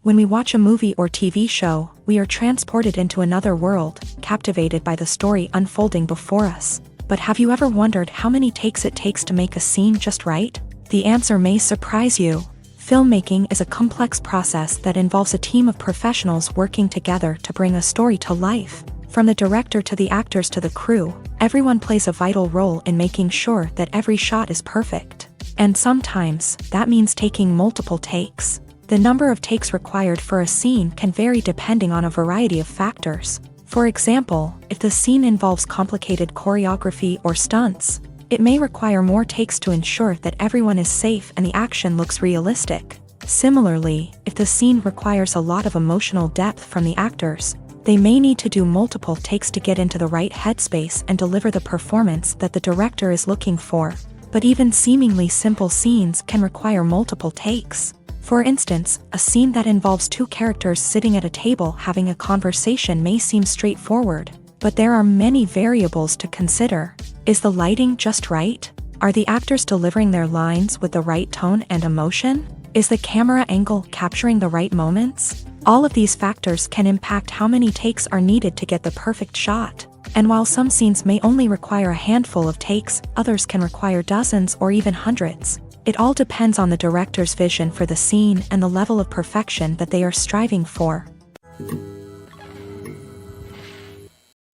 When we watch a movie or TV show, we are transported into another world, captivated by the story unfolding before us. But have you ever wondered how many takes it takes to make a scene just right? The answer may surprise you. Filmmaking is a complex process that involves a team of professionals working together to bring a story to life. From the director to the actors to the crew, everyone plays a vital role in making sure that every shot is perfect. And sometimes, that means taking multiple takes. The number of takes required for a scene can vary depending on a variety of factors. For example, if the scene involves complicated choreography or stunts, it may require more takes to ensure that everyone is safe and the action looks realistic. Similarly, if the scene requires a lot of emotional depth from the actors, they may need to do multiple takes to get into the right headspace and deliver the performance that the director is looking for. But even seemingly simple scenes can require multiple takes. For instance, a scene that involves two characters sitting at a table having a conversation may seem straightforward, but there are many variables to consider. Is the lighting just right? Are the actors delivering their lines with the right tone and emotion? Is the camera angle capturing the right moments? All of these factors can impact how many takes are needed to get the perfect shot. And while some scenes may only require a handful of takes, others can require dozens or even hundreds. It all depends on the director's vision for the scene and the level of perfection that they are striving for.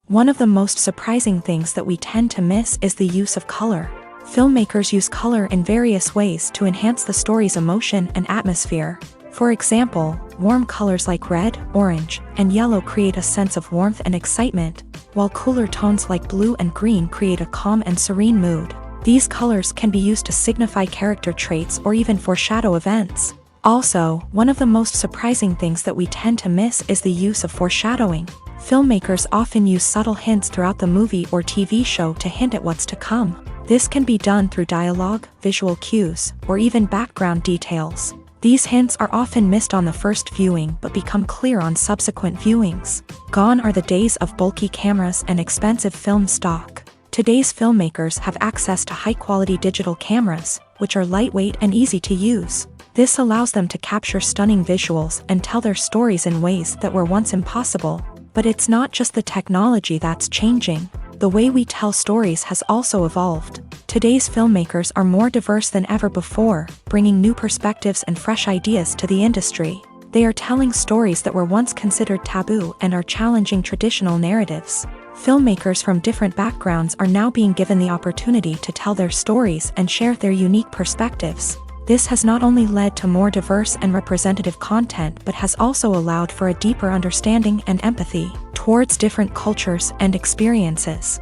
One of the most surprising things that we tend to miss is the use of color. Filmmakers use color in various ways to enhance the story's emotion and atmosphere. For example, warm colors like red, orange, and yellow create a sense of warmth and excitement, while cooler tones like blue and green create a calm and serene mood. These colors can be used to signify character traits or even foreshadow events. Also, one of the most surprising things that we tend to miss is the use of foreshadowing. Filmmakers often use subtle hints throughout the movie or TV show to hint at what's to come. This can be done through dialogue, visual cues, or even background details. These hints are often missed on the first viewing but become clear on subsequent viewings. Gone are the days of bulky cameras and expensive film stock. Today's filmmakers have access to high-quality digital cameras, which are lightweight and easy to use. This allows them to capture stunning visuals and tell their stories in ways that were once impossible. But it's not just the technology that's changing. The way we tell stories has also evolved. Today's filmmakers are more diverse than ever before, bringing new perspectives and fresh ideas to the industry. They are telling stories that were once considered taboo and are challenging traditional narratives. Filmmakers from different backgrounds are now being given the opportunity to tell their stories and share their unique perspectives. This has not only led to more diverse and representative content but has also allowed for a deeper understanding and empathy towards different cultures and experiences.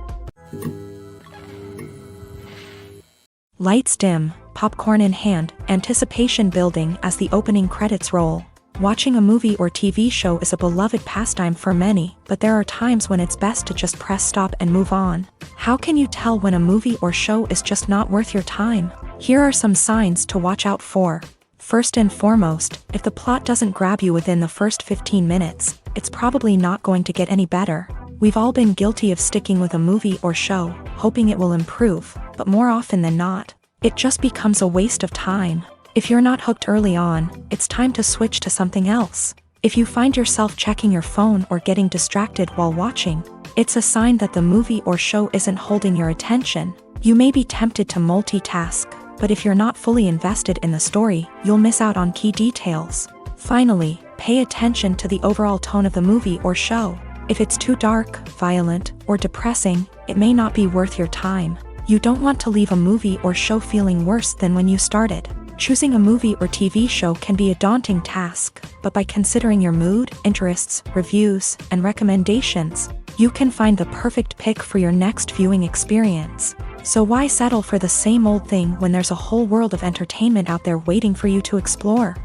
Lights dim, popcorn in hand, anticipation building as the opening credits roll. Watching a movie or TV show is a beloved pastime for many, but there are times when it's best to just press stop and move on. How can you tell when a movie or show is just not worth your time? Here are some signs to watch out for. First and foremost, if the plot doesn't grab you within the first 15 minutes, it's probably not going to get any better. We've all been guilty of sticking with a movie or show, hoping it will improve, but more often than not, it just becomes a waste of time. If you're not hooked early on, it's time to switch to something else. If you find yourself checking your phone or getting distracted while watching, it's a sign that the movie or show isn't holding your attention. You may be tempted to multitask, but if you're not fully invested in the story, you'll miss out on key details. Finally, pay attention to the overall tone of the movie or show. If it's too dark, violent, or depressing, it may not be worth your time. You don't want to leave a movie or show feeling worse than when you started. Choosing a movie or TV show can be a daunting task, but by considering your mood, interests, reviews, and recommendations, you can find the perfect pick for your next viewing experience. So why settle for the same old thing when there's a whole world of entertainment out there waiting for you to explore?